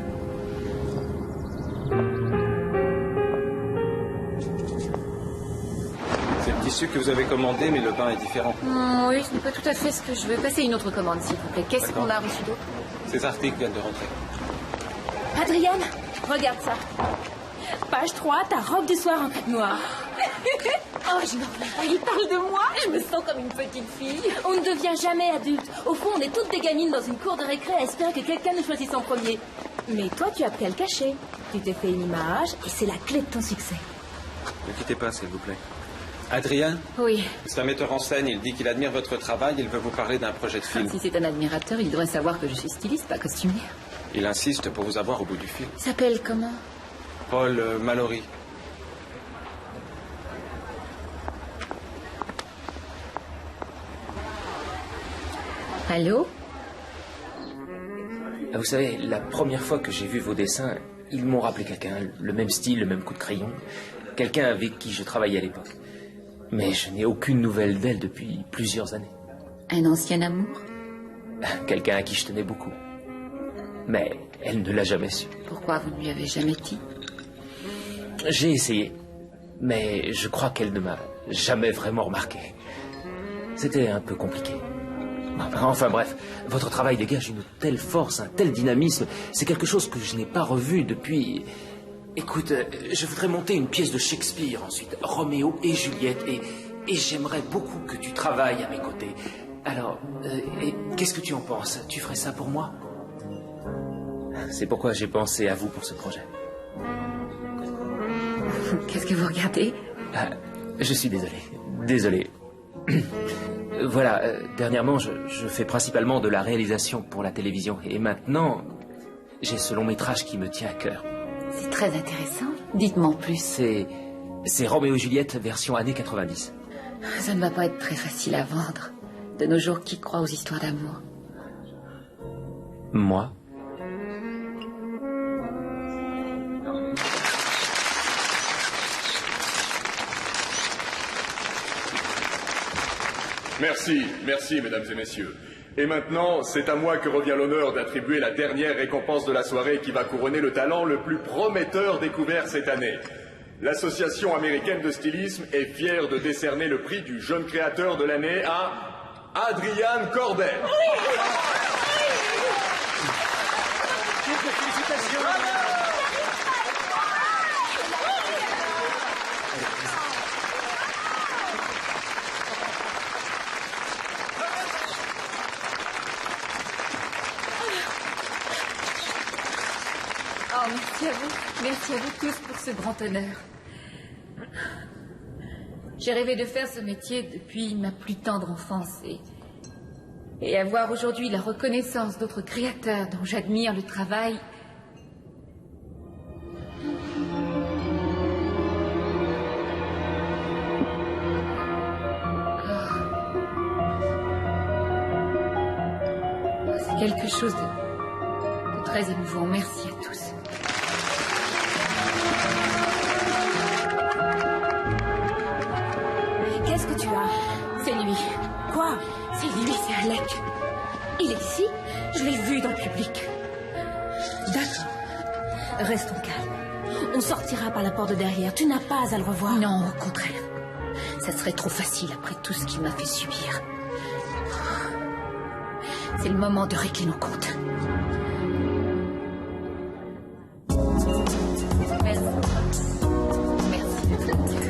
C'est le tissu que vous avez commandé, mais le pain est différent. Oui, ce n'est pas tout à fait ce que je veux. Passez une autre commande, s'il vous plaît. Qu'est-ce qu'on a reçu d'autre? Ces articles viennent de rentrer. Adrienne, regarde ça. Page 3, ta robe du soir en crêpe noire. Oh, je n'en reviens pas. Il parle de moi. Je me sens comme une petite fille. On ne devient jamais adulte. Au fond, on est toutes des gamines dans une cour de récré à espérer que quelqu'un nous choisisse en premier. Mais toi, tu as appris à le cacher. Tu t'es fait une image et c'est la clé de ton succès. Ne quittez pas, s'il vous plaît. Adrien? Oui. C'est un metteur en scène. Il dit qu'il admire votre travail. Il veut vous parler d'un projet de film. Si c'est un admirateur, il devrait savoir que je suis styliste, pas costumière. Il insiste pour vous avoir au bout du film. Il s'appelle comment? Paul Mallory. Allô? Vous savez, la première fois que j'ai vu vos dessins, ils m'ont rappelé quelqu'un, le même style, le même coup de crayon. Quelqu'un avec qui je travaillais à l'époque. Mais je n'ai aucune nouvelle d'elle depuis plusieurs années. Un ancien amour? Quelqu'un à qui je tenais beaucoup. Mais elle ne l'a jamais su. Pourquoi vous ne lui avez jamais dit? J'ai essayé. Mais je crois qu'elle ne m'a jamais vraiment remarqué. C'était un peu compliqué. Enfin bref, votre travail dégage une telle force, un tel dynamisme. C'est quelque chose que je n'ai pas revu depuis... Écoute, je voudrais monter une pièce de Shakespeare ensuite. Roméo et Juliette. Et j'aimerais beaucoup que tu travailles à mes côtés. Alors, qu'est-ce que tu en penses? Tu ferais ça pour moi? C'est pourquoi j'ai pensé à vous pour ce projet. Qu'est-ce que vous regardez? Je suis désolé. Désolé. Voilà, dernièrement, je fais principalement de la réalisation pour la télévision. Et maintenant, j'ai ce long métrage qui me tient à cœur. C'est très intéressant. Dites-moi en plus. C'est Roméo et Juliette version années 90. Ça ne va pas être très facile à vendre. De nos jours, qui croit aux histoires d'amour? Moi? Merci, merci mesdames et messieurs. Et maintenant, c'est à moi que revient l'honneur d'attribuer la dernière récompense de la soirée qui va couronner le talent le plus prometteur découvert cette année. L'Association américaine de stylisme est fière de décerner le prix du jeune créateur de l'année à Adrian Cordell. Félicitations. Oh, merci à vous. Merci à vous tous pour ce grand honneur. J'ai rêvé de faire ce métier depuis ma plus tendre enfance et avoir aujourd'hui la reconnaissance d'autres créateurs dont j'admire le travail. C'est quelque chose de très émouvant. Merci à tous. Qu'est-ce que tu as? C'est lui. Quoi? C'est lui, c'est Alec. Il est ici? Je l'ai vu dans le public. D'accord. Restons calmes. On sortira par la porte de derrière. Tu n'as pas à le revoir. Non, au contraire. Ça serait trop facile après tout ce qu'il m'a fait subir. C'est le moment de régler nos comptes. Merci. Merci de tout mon cœur.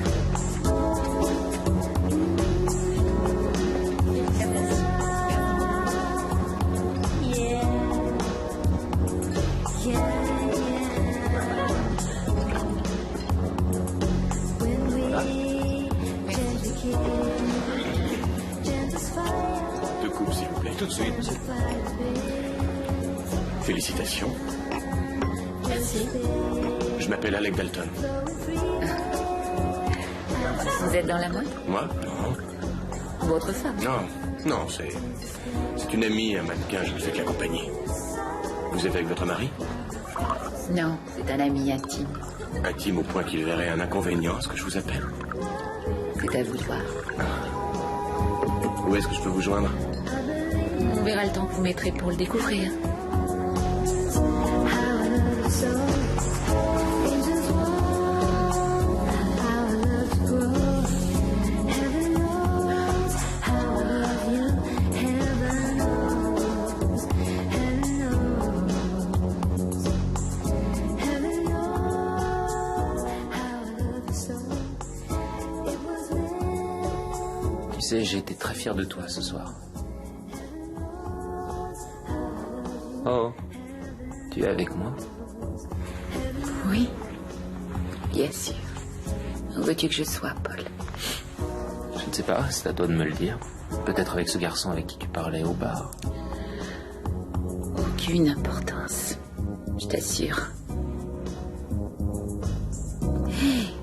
Deux coupes, s'il vous plaît. Tout de suite, monsieur. Félicitations. Merci. Je m'appelle Alec Dalton. Vous êtes dans la mode? Moi? Non. Votre femme? Non, c'est une amie, un mannequin, je ne fais que l'accompagner. Vous êtes avec votre mari? Non, c'est un ami intime. Intime au point qu'il verrait un inconvénient à ce que je vous appelle? C'est à vous de voir. Où est-ce que je peux vous joindre? On verra le temps que vous mettrez pour le découvrir. Tu sais, j'ai été très fier de toi ce soir. Oh, tu es avec moi? Oui, bien sûr. Où veux-tu que je sois, Paul? Je ne sais pas, c'est à toi de me le dire. Peut-être avec ce garçon avec qui tu parlais au bar. Aucune importance, je t'assure. Hey.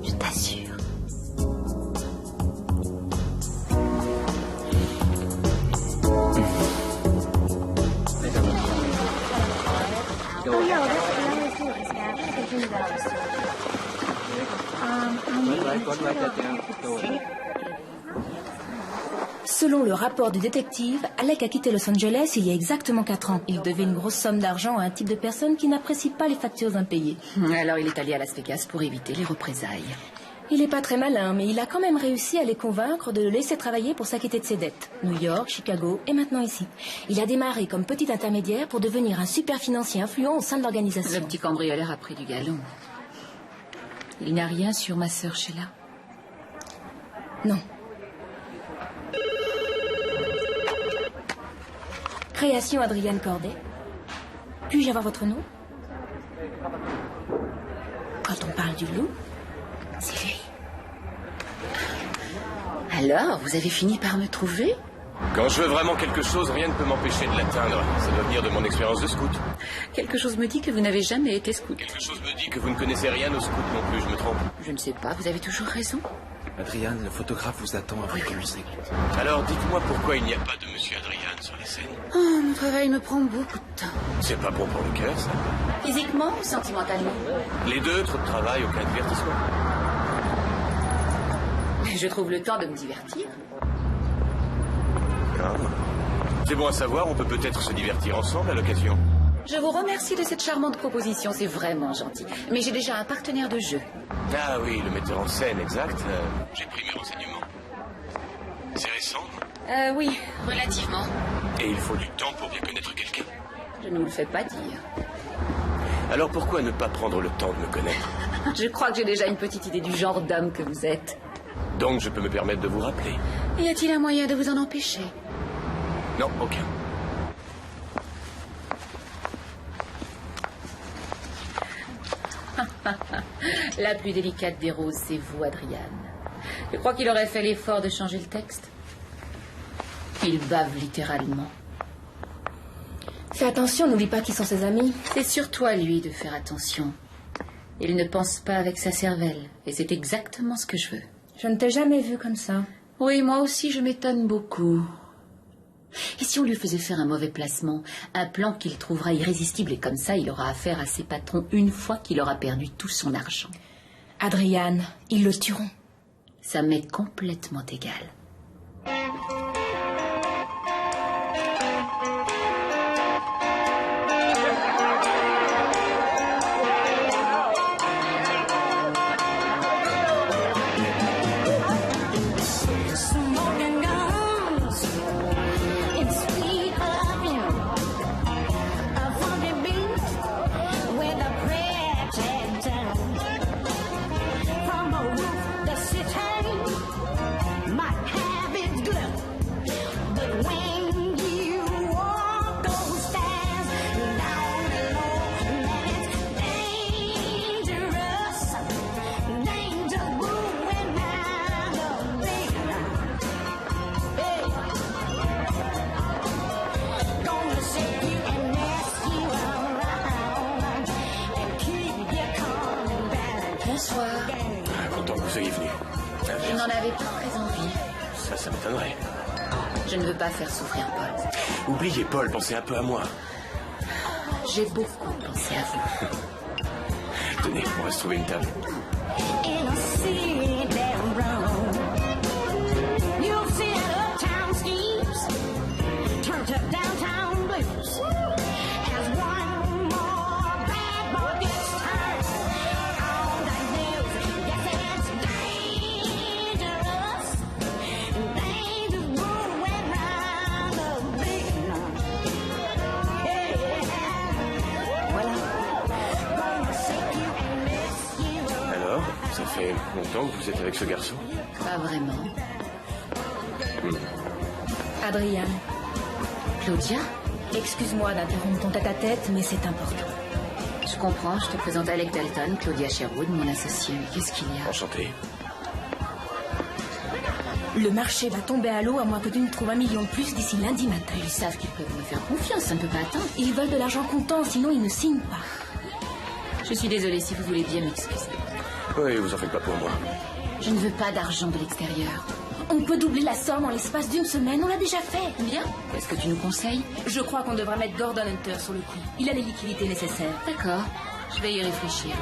Je t'assure. Selon le rapport du détective, Alec a quitté Los Angeles il y a exactement 4 ans. Il devait une grosse somme d'argent à un type de personne qui n'apprécie pas les factures impayées. Alors il est allé à Las Vegas pour éviter les représailles. Il n'est pas très malin, mais il a quand même réussi à les convaincre de le laisser travailler pour s'acquitter de ses dettes. New York, Chicago et maintenant ici. Il a démarré comme petit intermédiaire pour devenir un super financier influent au sein de l'organisation. Le petit cambrioleur a pris du galon. Il n'a rien sur ma sœur Sheila? Non. Création Adrienne Corday. Puis-je avoir votre nom? Quand on parle du loup, c'est lui. Alors, vous avez fini par me trouver? Quand je veux vraiment quelque chose, rien ne peut m'empêcher de l'atteindre. Ça doit venir de mon expérience de scout. Quelque chose me dit que vous n'avez jamais été scout. Quelque chose me dit que vous ne connaissez rien au scout non plus, je me trompe. Je ne sais pas, vous avez toujours raison. Adriane, le photographe vous attend avec la musique. Alors, dites-moi pourquoi il n'y a pas de monsieur Adriane sur les scènes. Oh, mon travail me prend beaucoup de temps. C'est pas bon pour le cœur, ça. Physiquement ou sentimentalement? Les deux, trop de travail, aucun divertissement. Je trouve le temps de me divertir. Ah. C'est bon à savoir, on peut peut-être se divertir ensemble à l'occasion. Je vous remercie de cette charmante proposition, c'est vraiment gentil. Mais j'ai déjà un partenaire de jeu. Ah oui, le metteur en scène, exact. J'ai pris mes renseignements. C'est récent? Oui, relativement. Et il faut du temps pour bien connaître quelqu'un. Je ne vous le fais pas dire. Alors pourquoi ne pas prendre le temps de me connaître? Je crois que j'ai déjà une petite idée du genre d'homme que vous êtes. Donc je peux me permettre de vous rappeler? Y a-t-il un moyen de vous en empêcher? Non, aucun. La plus délicate des roses, c'est vous, Adriane. Je crois qu'il aurait fait l'effort de changer le texte. Il bave littéralement. Fais attention, n'oublie pas qui sont ses amis. C'est surtout à lui de faire attention. Il ne pense pas avec sa cervelle, et c'est exactement ce que je veux. Je ne t'ai jamais vu comme ça. Oui, moi aussi, je m'étonne beaucoup. Et si on lui faisait faire un mauvais placement, un plan qu'il trouvera irrésistible, et comme ça, il aura affaire à ses patrons une fois qu'il aura perdu tout son argent. Adriane, ils le tueront. Ça m'est complètement égal. Bonsoir. Content que vous soyez venu. Je n'en avais pas très envie. Ça m'étonnerait. Je ne veux pas faire souffrir Paul. Oubliez Paul, pensez un peu à moi. J'ai beaucoup pensé à vous. Tenez, on va se trouver une table. Alors, ça fait longtemps que vous êtes avec ce garçon? Pas vraiment. Adrian. Claudia? Excuse-moi d'interrompre ton tête-à-tête, mais c'est important. Je comprends, je te présente Alec Dalton, Claudia Sherwood, mon associé. Mais qu'est-ce qu'il y a? Enchanté. Le marché va tomber à l'eau à moins que tu ne trouves 1 million de plus d'ici lundi matin. Ils savent qu'ils peuvent me faire confiance, ça ne peut pas attendre. Ils veulent de l'argent comptant, sinon ils ne signent pas. Je suis désolée, si vous voulez bien m'excuser. Oui, vous en faites pas pour moi. Je ne veux pas d'argent de l'extérieur. On peut doubler la somme en l'espace d'1 semaine, on l'a déjà fait. Bien. Qu'est-ce que tu nous conseilles? Je crois qu'on devrait mettre Gordon Hunter sur le coup. Il a les liquidités nécessaires. D'accord, je vais y réfléchir.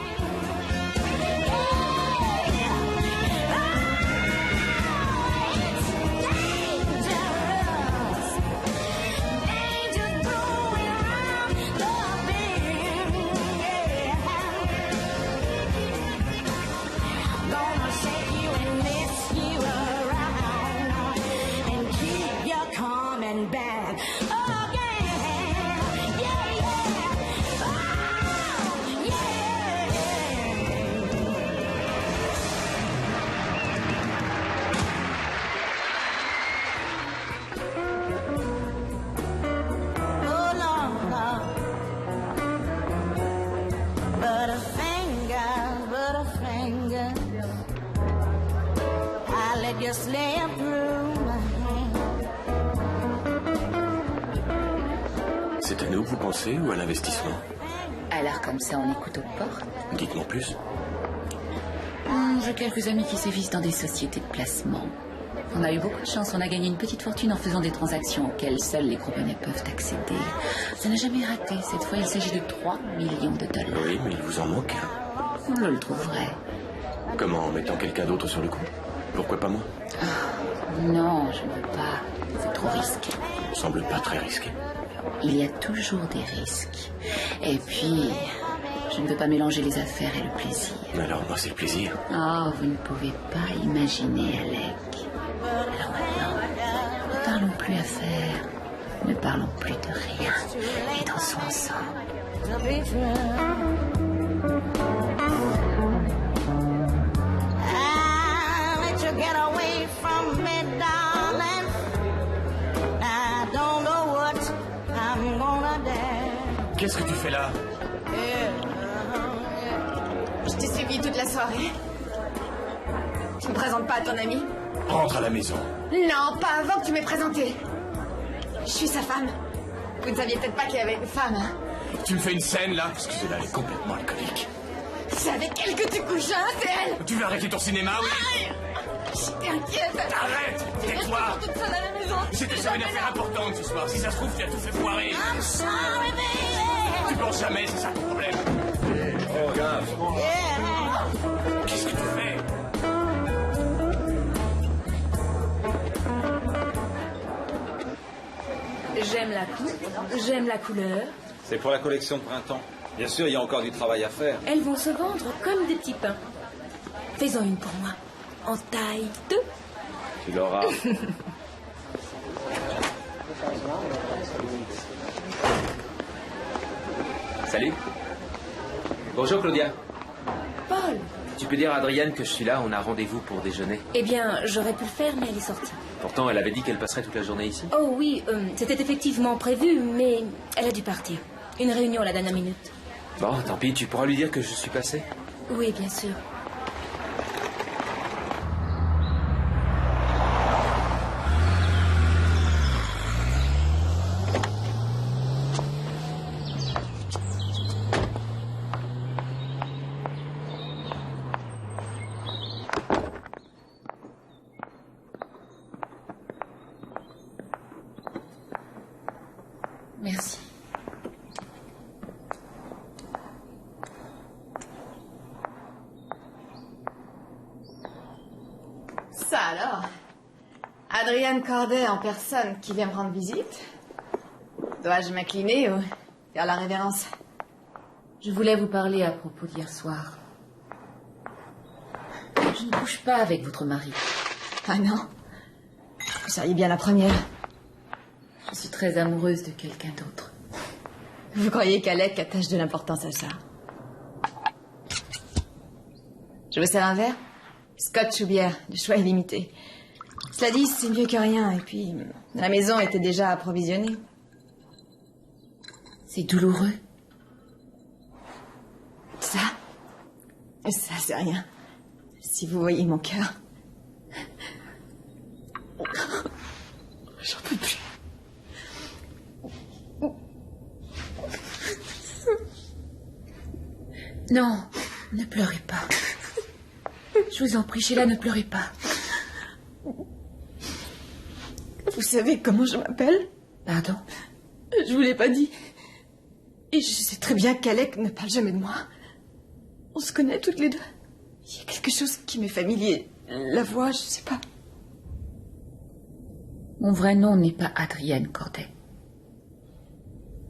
C'est à nous que vous pensez ou à l'investissement? Alors comme ça, on écoute aux portes. Dites-moi plus. J'ai quelques amis qui sévissent dans des sociétés de placement. On a eu beaucoup de chance, on a gagné une petite fortune en faisant des transactions auxquelles seuls les compagnies peuvent accéder. Ça n'a jamais raté. Cette fois, il s'agit de 3 millions de dollars. Oui, mais il vous en manque. Je le trouverai. Comment? En mettant quelqu'un d'autre sur le coup? Pourquoi pas moi? Non, je ne veux pas. C'est trop risqué. Ça me semble pas très risqué. Il y a toujours des risques. Et puis, je ne veux pas mélanger les affaires et le plaisir. Alors, moi, c'est le plaisir. Oh, vous ne pouvez pas imaginer, Alec. Alors maintenant, ne parlons plus affaires. Ne parlons plus de rien. Et dansons ensemble. Get away from me, darling. I don't know what I'm gonna do. Qu'est-ce que tu fais là? Je t'ai suivi toute la soirée. Tu me présentes pas à ton ami? Rentre à la maison. Non, pas avant que tu m'aies présenté. Je suis sa femme. Vous ne saviez peut-être pas qu'il y avait une femme, hein? Tu me fais une scène là? Excusez-la, elle est complètement alcoolique. C'est avec elle que tu couches, hein? C'est elle! Tu veux arrêter ton cinéma, oui? J'étais inquiète. Arrête! Tais-toi! Toute seule à la maison. J'étais sur une affaire importante ce soir. Si ça se trouve, tu as tout fait foirer. I'm sorry, baby. Tu penses jamais, c'est ça ton problème. Oh, regarde. Qu'est-ce que tu fais? J'aime la coupe, j'aime la couleur. C'est pour la collection de printemps. Bien sûr, il y a encore du travail à faire. Elles vont se vendre comme des petits pains. Fais-en une pour moi. En taille 2. Tu l'auras. Salut. Bonjour Claudia. Paul. Tu peux dire à Adrienne que je suis là, on a rendez-vous pour déjeuner. Eh bien, j'aurais pu le faire, mais elle est sortie. Pourtant, elle avait dit qu'elle passerait toute la journée ici. Oh oui, c'était effectivement prévu, mais elle a dû partir. Une réunion à la dernière minute. Bon, tant pis, tu pourras lui dire que je suis passé. Oui, bien sûr. Alors, Adrienne Corday en personne qui vient me rendre visite. Dois-je m'incliner ou faire la révérence? Je voulais vous parler à propos d'hier soir. Je ne couche pas avec votre mari. Ah non? Vous seriez bien la première. Je suis très amoureuse de quelqu'un d'autre. Vous croyez qu'Alec attache de l'importance à ça? Je vous sers un verre? Scotch ou bière, le choix est limité. Cela dit, c'est mieux que rien, et puis la maison était déjà approvisionnée. C'est douloureux. Ça, c'est rien. Si vous voyez mon cœur. J'en peux plus. Non, ne pleurez pas. Je vous en prie, Sheila, ne pleurez pas. Vous savez comment je m'appelle? Pardon? Je vous l'ai pas dit. Et je sais très bien qu'Alec ne parle jamais de moi. On se connaît toutes les deux. Il y a quelque chose qui m'est familier. La voix, je sais pas. Mon vrai nom n'est pas Adrienne Corday.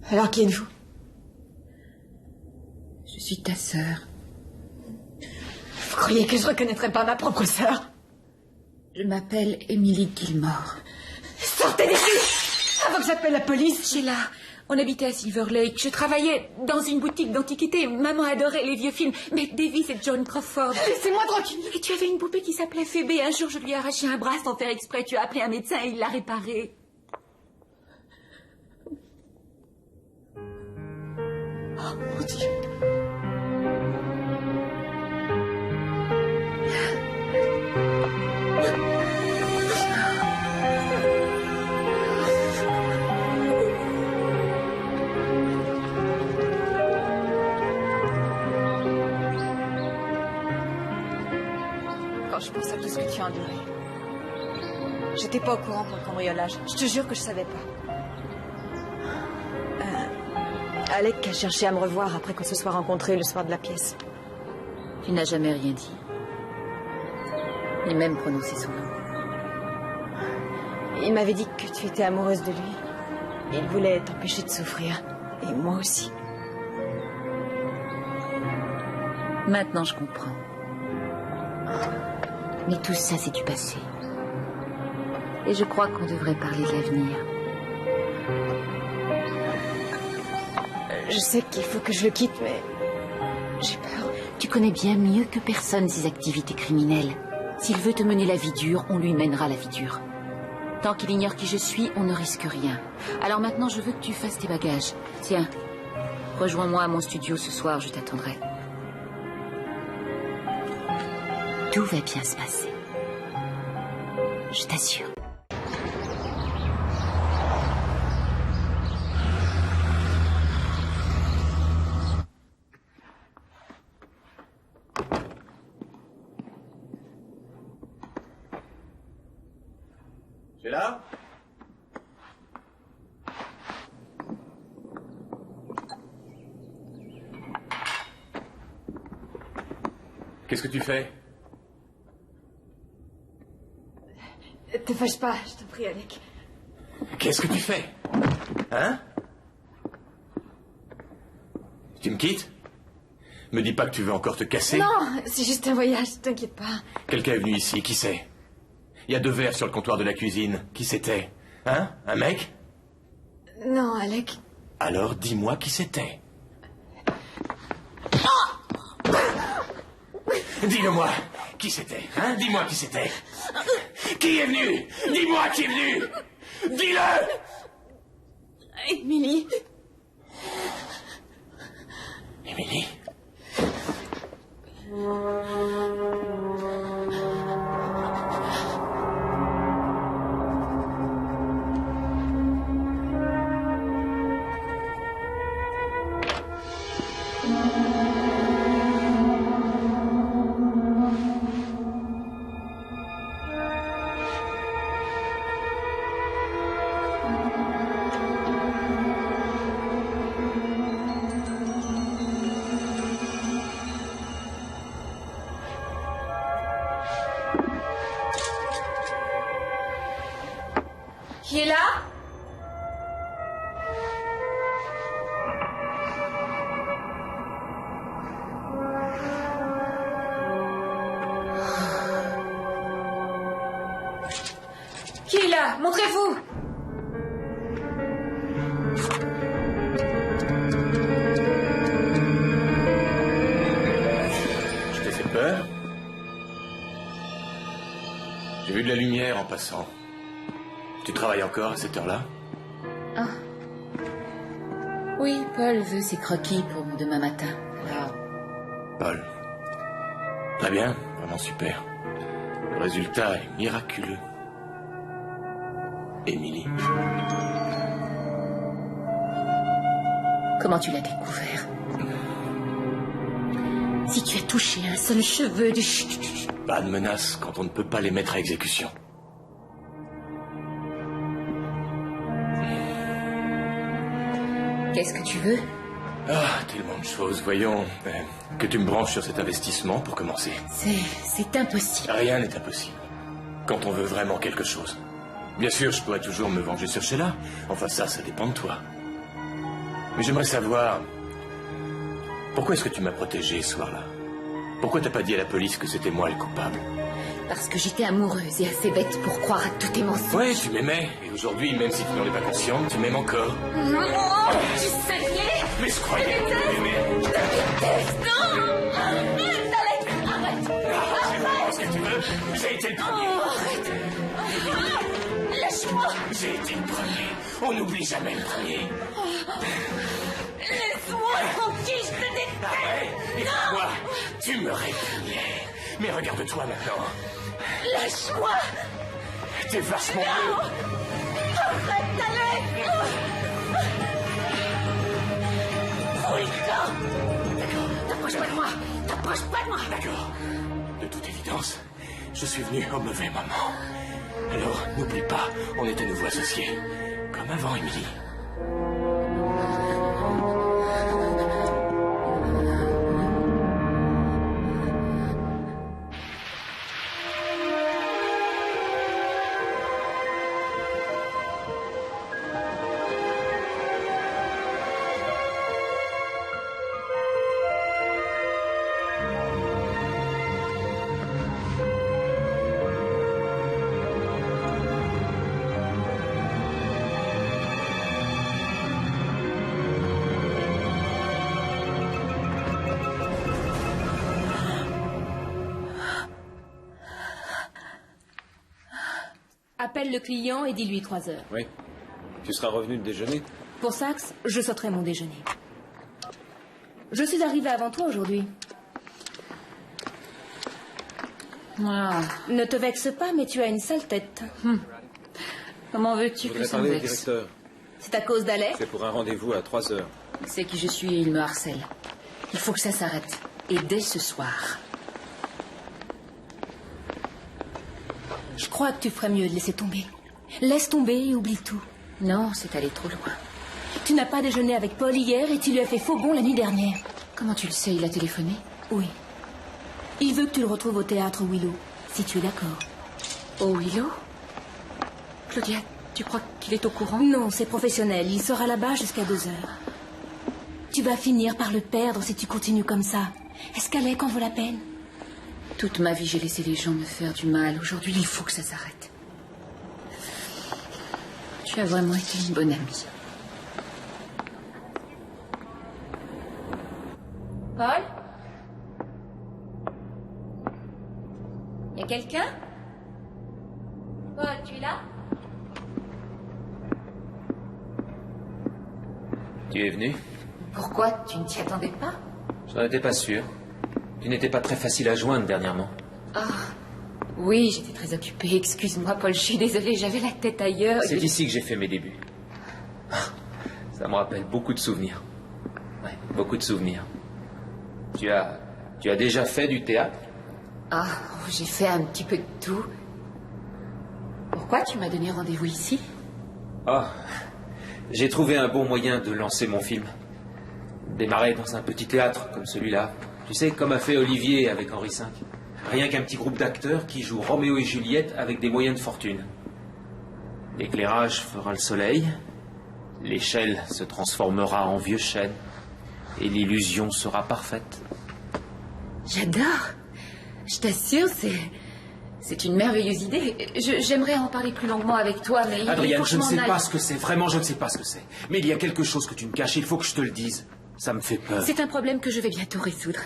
Alors qui êtes-vous? Je suis ta sœur. Vous croyez que je reconnaîtrais pas ma propre sœur? Je m'appelle Emily Gilmore. Sortez d'ici! Avant que j'appelle la police! Sheila, on habitait à Silver Lake. Je travaillais dans une boutique d'antiquités. Maman adorait les vieux films. Mais Davis et John Crawford. Laissez-moi tranquille! Et tu avais une poupée qui s'appelait Phoebe. Un jour, je lui ai arraché un bras sans faire exprès. Tu as appelé un médecin et il l'a réparé. Oh mon Dieu! Quand je pense à tout ce que tu as enduré. J'étais pas au courant pour le cambriolage. Je te jure que je savais pas. Alec a cherché à me revoir après qu'on se soit rencontrés le soir de la pièce. Tu n'as jamais rien dit. Ni même prononcé son nom. Il m'avait dit que tu étais amoureuse de lui. Il voulait t'empêcher de souffrir. Et moi aussi. Maintenant, je comprends. Mais tout ça, c'est du passé. Et je crois qu'on devrait parler de l'avenir. Je sais qu'il faut que je le quitte, mais j'ai peur. Tu connais bien mieux que personne ses activités criminelles. S'il veut te mener la vie dure, on lui mènera la vie dure. Tant qu'il ignore qui je suis, on ne risque rien. Alors maintenant, je veux que tu fasses tes bagages. Tiens, rejoins-moi à mon studio ce soir, je t'attendrai. Tout va bien se passer. Je t'assure. Tu es là? Qu'est-ce que tu fais? Te fâche pas, je t'en prie, Alec. Qu'est-ce que tu fais? Hein? Tu me quittes? Me dis pas que tu veux encore te casser? Non, c'est juste un voyage, t'inquiète pas. Quelqu'un est venu ici, qui c'est? Il y a 2 verres sur le comptoir de la cuisine. Qui c'était? Hein? Un mec? Non, Alec. Alors dis-moi qui c'était. Dis-le-moi. Qui c'était? Hein? Dis-moi qui c'était. Qui est venu? Dis-moi qui est venu. Dis-le! Émilie. Émilie? Qui est là? Qui est là? Montrez-vous! Je t'ai fait peur? J'ai vu de la lumière en passant. Tu travailles encore à cette heure-là? Ah. Oui, Paul veut ses croquis pour demain matin. Alors... Paul. Très bien, vraiment super. Le résultat est miraculeux. Émilie. Comment tu l'as découvert? Si tu as touché un seul cheveu de... Pas de menace quand on ne peut pas les mettre à exécution. Qu'est-ce que tu veux? Ah, tellement de choses. Voyons, que tu me branches sur cet investissement pour commencer. C'est impossible. Rien n'est impossible. Quand on veut vraiment quelque chose. Bien sûr, je pourrais toujours me venger sur Sheila. Enfin, ça dépend de toi. Mais j'aimerais savoir... Pourquoi est-ce que tu m'as protégé ce soir-là? Pourquoi t'as pas dit à la police que c'était moi le coupable? Parce que j'étais amoureuse et assez bête pour croire à tous tes mensonges. Oui, tu m'aimais. Et aujourd'hui, même si tu n'en es pas consciente, tu m'aimes encore. Oh, tu saignais. Mais je croyais que tu m'aimais. Je te déteste. Non. Arrête. Arrête. Ce que tu veux. J'ai été le premier. Arrête. Lâche-moi. J'ai été le premier. On n'oublie jamais le premier. Laisse-moi tranquille, je te déteste. Arrête. Et toi, tu me répugnais. Mais regarde-toi maintenant. Lâche-moi. T'es vachement mieux. Arrête, allez. Fous le camp. D'accord. T'approches pas de moi. T'approches pas de moi. D'accord. De toute évidence, je suis venu au mauvais moment. Alors, n'oublie pas, on est à nouveau associés. Comme avant, Émilie. Appelle le client et dis-lui 3 heures. Oui. Tu seras revenu de déjeuner? Pour Saxe, je sauterai mon déjeuner. Je suis arrivée avant toi aujourd'hui. Ah. Ne te vexe pas, mais tu as une sale tête. Comment veux-tu que ça me parler au vexe? directeur. C'est à cause d'Alex? C'est pour un rendez-vous à 3 heures. Il sait qui je suis et il me harcèle. Il faut que ça s'arrête. Et dès ce soir. Je crois que tu ferais mieux de laisser tomber. Laisse tomber et oublie tout. Non, c'est allé trop loin. Tu n'as pas déjeuné avec Paul hier et tu lui as fait faux bond la nuit dernière. Comment tu le sais? Il a téléphoné? Oui. Il veut que tu le retrouves au théâtre Willow, si tu es d'accord. Au Willow? Claudia, tu crois qu'il est au courant? Non, c'est professionnel. Il sera là-bas jusqu'à 2 heures. Tu vas finir par le perdre si tu continues comme ça. Est-ce qu'Alec en vaut la peine? Toute ma vie, j'ai laissé les gens me faire du mal. Aujourd'hui, il faut que ça s'arrête. Tu as vraiment été une bonne amie. Paul? Y a quelqu'un? Paul, tu es là? Tu es venu? Pourquoi? Tu ne t'y attendais pas? Je n'en étais pas sûr. Tu n'étais pas très facile à joindre dernièrement. Ah, oui, j'étais très occupée. Excuse-moi, Paul, je suis désolée, j'avais la tête ailleurs. C'est ici que j'ai fait mes débuts. Ça me rappelle beaucoup de souvenirs. Ouais, beaucoup de souvenirs. Tu as déjà fait du théâtre? Ah, j'ai fait un petit peu de tout. Pourquoi tu m'as donné rendez-vous ici? Ah, j'ai trouvé un bon moyen de lancer mon film. Démarrer dans un petit théâtre comme celui-là. Tu sais, comme a fait Olivier avec Henri V. Rien qu'un petit groupe d'acteurs qui jouent Roméo et Juliette avec des moyens de fortune. L'éclairage fera le soleil, l'échelle se transformera en vieux chêne, et l'illusion sera parfaite. J'adore. Je t'assure, c'est une merveilleuse idée. J'aimerais en parler plus longuement avec toi, mais Adrienne, je ne sais aille. pas ce que c'est. Vraiment, je ne sais pas ce que c'est. Mais il y a quelque chose que tu me caches. Il faut que je te le dise. Ça me fait peur. C'est un problème que je vais bientôt résoudre.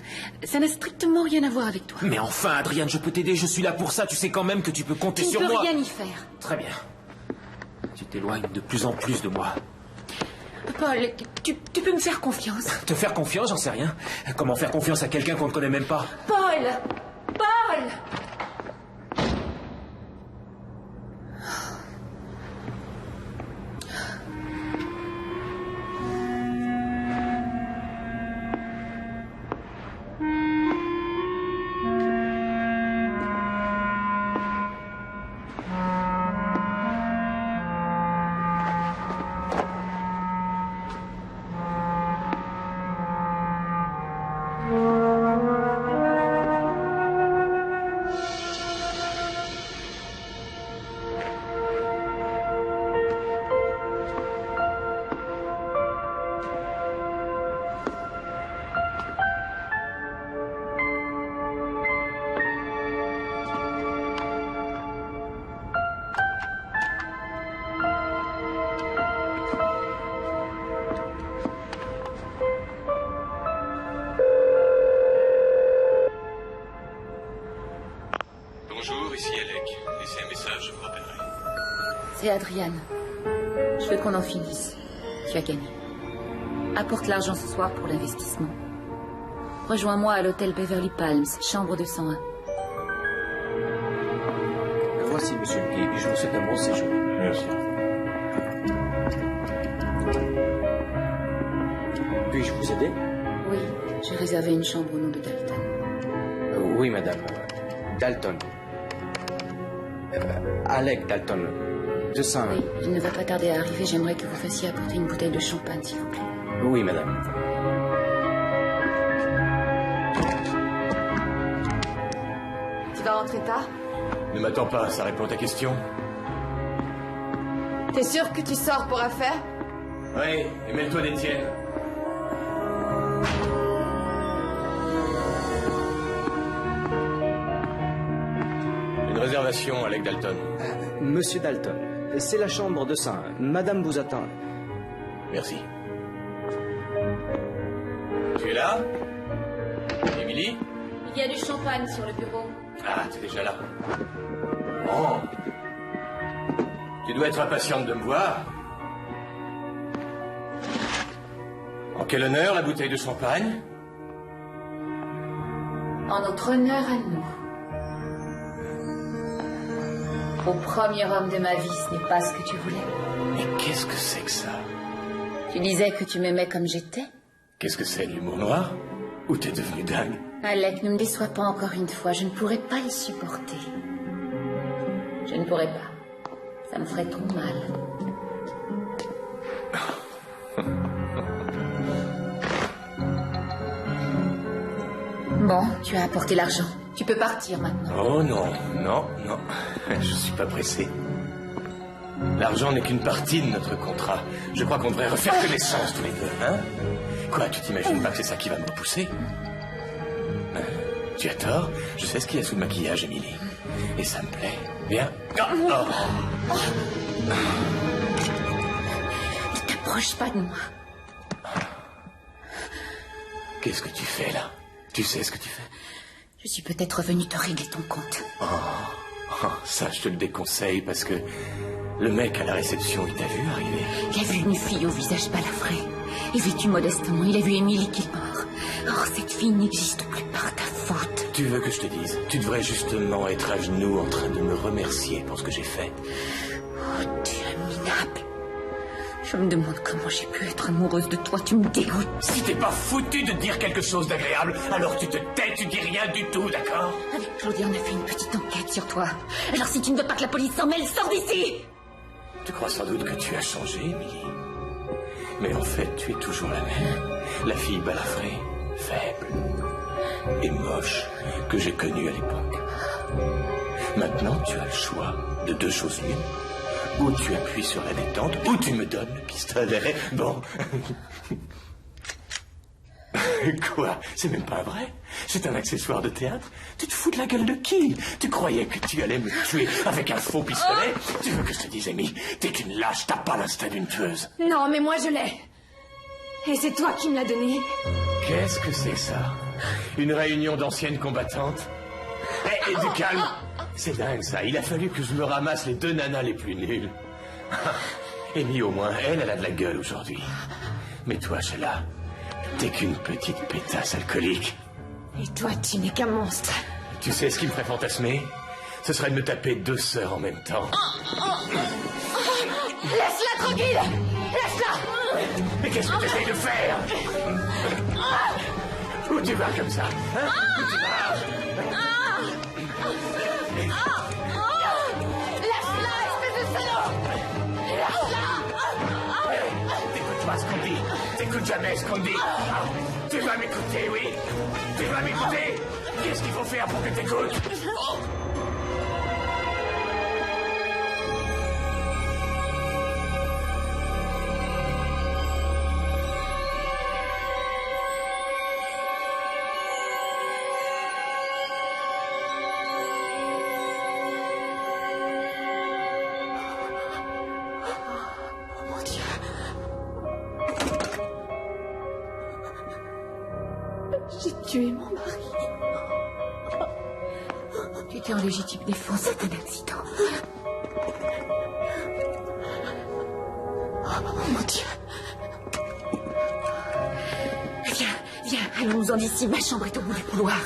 Ça n'a strictement rien à voir avec toi. Mais enfin, Adrienne, je peux t'aider. Je suis là pour ça. Tu sais quand même que tu peux compter Tu sur ne peux moi. rien y faire. Très bien. Tu t'éloignes de plus en plus de moi. Paul, tu peux me faire confiance. Te faire confiance, j'en sais rien. Comment faire confiance à quelqu'un qu'on ne connaît même pas? Paul! Paul! Bonjour, ici Alec. Laissez un message, je vous rappellerai. C'est Adrienne. Je veux qu'on en finisse. Tu as gagné. Apporte l'argent ce soir pour l'investissement. Rejoins-moi à l'hôtel Beverly Palms, chambre 201. Voici, monsieur le guide, et je vous souhaite un bon séjour. Merci. Puis-je vous aider? Oui, j'ai réservé une chambre au nom de Dalton. Oui, madame. Dalton. Alec Dalton. 201. Oui, il ne va pas tarder à arriver. J'aimerais que vous fassiez apporter une bouteille de champagne, s'il vous plaît. Oui, madame. Tu vas rentrer tard? Ne m'attends pas, ça répond à ta question. T'es sûr que tu sors pour affaire? Oui, et mêle-toi des tiennes. Une réservation, Alec Dalton. Monsieur Dalton, c'est la chambre 201. Madame vous attend. Merci. Tu es là? Émilie? Il y a du champagne sur le bureau. Ah, t'es déjà là. Bon. Tu dois être impatiente de me voir. En quel honneur, la bouteille de champagne? En notre honneur à nous. Au premier homme de ma vie, ce n'est pas ce que tu voulais. Mais qu'est-ce que c'est que ça? Tu disais que tu m'aimais comme j'étais. Qu'est-ce que c'est, l'humour noir? Ou t'es devenu dingue? Alec, ne me déçois pas encore une fois. Je ne pourrais pas le supporter. Je ne pourrais pas. Ça me ferait trop mal. Bon, tu as apporté l'argent. Tu peux partir maintenant. Oh non, non, non. Je suis pas pressé. L'argent n'est qu'une partie de notre contrat. Je crois qu'on devrait refaire connaissance tous les deux, hein? Quoi, tu t'imagines pas que c'est ça qui va me repousser? Tu as tort. Je sais ce qu'il y a sous le maquillage, Émilie. Et ça me plaît. Viens. Oh. Ne t'approche pas de moi. Qu'est-ce que tu fais, là? Tu sais ce que tu fais? Je suis peut-être venue te régler ton compte. Ça, je te le déconseille parce que le mec à la réception, il t'a vu arriver. Il a vu une fille au visage balafré et vêtue modestement. Il a vu Émilie Gilmore. Or, cette fille n'existe plus par ta faute. Tu veux que je te dise? Tu devrais justement être à genoux en train de me remercier pour ce que j'ai fait. Oh, tu es minable. Je me demande comment j'ai pu être amoureuse de toi. Tu me dégoûtes. Si t'es pas foutu de dire quelque chose d'agréable, alors tu te tais, tu dis rien du tout, d'accord? Avec Claudia, on a fait une petite enquête sur toi. Alors si tu ne veux pas que la police s'en mêle, sors d'ici! Tu crois sans doute que tu as changé, Émilie. Mais en fait, tu es toujours la même. La fille balafrée, faible et moche que j'ai connue à l'époque. Maintenant, tu as le choix de deux choses l'une. Ou tu appuies sur la détente, ou tu me donnes le pistolet. Bon. Quoi? C'est même pas vrai? C'est un accessoire de théâtre? Tu te fous de la gueule de qui? Tu croyais que tu allais me tuer avec un faux pistolet? Tu veux que je te dise, Amy, t'es qu'une lâche, t'as pas l'instinct d'une tueuse. Non, mais moi je l'ai. Et c'est toi qui me l'as donné. Qu'est-ce que c'est que ça? Une réunion d'anciennes combattantes? Eh, du calme. C'est dingue ça, il a fallu que je me ramasse les 2 nanas les plus nulles. Amy, au moins, elle a de la gueule aujourd'hui. Mais toi, Sheila, t'es qu'une petite pétasse alcoolique. Et toi, tu n'es qu'un monstre. Tu sais ce qui me ferait fantasmer? Ce serait de me taper 2 sœurs en même temps. Laisse-la tranquille! Laisse-la! Mais qu'est-ce que tu essayes de faire? Où tu vas comme ça, hein? Où tu vas? Laisse-la, espèce de salaud! Laisse-la! T'écoutes pas ce qu'on dit. T'écoutes jamais ce qu'on dit. Tu vas m'écouter, oui? Tu vas m'écouter? Qu'est-ce qu'il faut faire pour que t'écoutes? J'ai tué mon mari. Tu étais en légitime défense, c'est un accident. Oh mon Dieu. Viens, allons-nous-en d'ici. Ma chambre est au bout du couloir.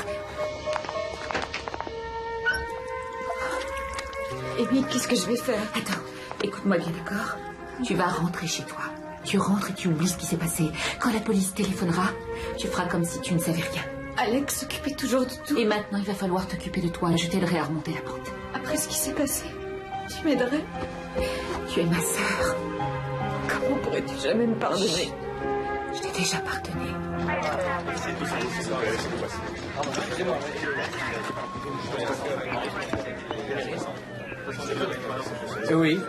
Amy, qu'est-ce que je vais faire? Attends, écoute-moi bien, d'accord? Tu vas rentrer chez toi. Tu rentres et tu oublies ce qui s'est passé. Quand la police téléphonera, tu feras comme si tu ne savais rien. Alex s'occupait toujours de tout. Et maintenant, il va falloir t'occuper de toi. Je t'aiderai à remonter la porte. Après ce qui s'est passé, tu m'aiderais? Tu es ma sœur. Comment pourrais-tu jamais me pardonner? Je t'ai déjà pardonné. Oui.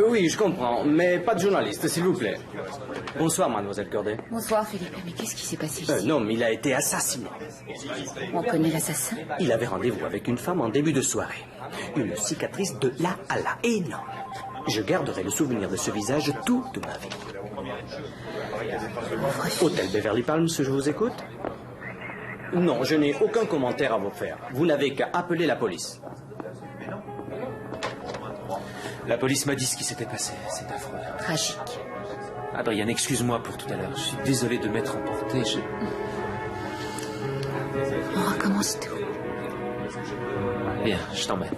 Oui, je comprends, mais pas de journaliste, s'il vous plaît. Bonsoir, mademoiselle Corday. Bonsoir, Philippe. Mais qu'est-ce qui s'est passé ici? Un homme, il a été assassiné. On connaît l'assassin? Il avait rendez-vous avec une femme en début de soirée. Une cicatrice de là à là, énorme. Je garderai le souvenir de ce visage toute ma vie. Hôtel Beverly Palms, je vous écoute? Non, je n'ai aucun commentaire à vous faire. Vous n'avez qu'à appeler la police. La police m'a dit ce qui s'était passé. C'est affreux. Tragique. Adrienne, excuse-moi pour tout à l'heure. Je suis désolé de m'être emporté. On recommence tout. Bien, je t'emmène.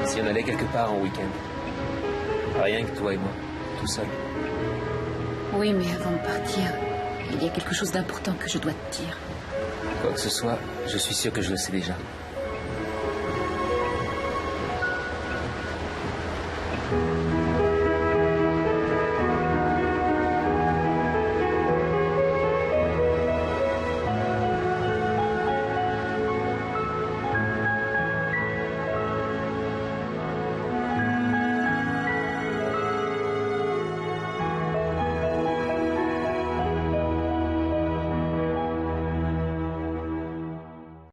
Si on allait quelque part en week-end. Rien que toi et moi, tout seul. Oui, mais avant de partir, il y a quelque chose d'important que je dois te dire. Quoi que ce soit, je suis sûr que je le sais déjà.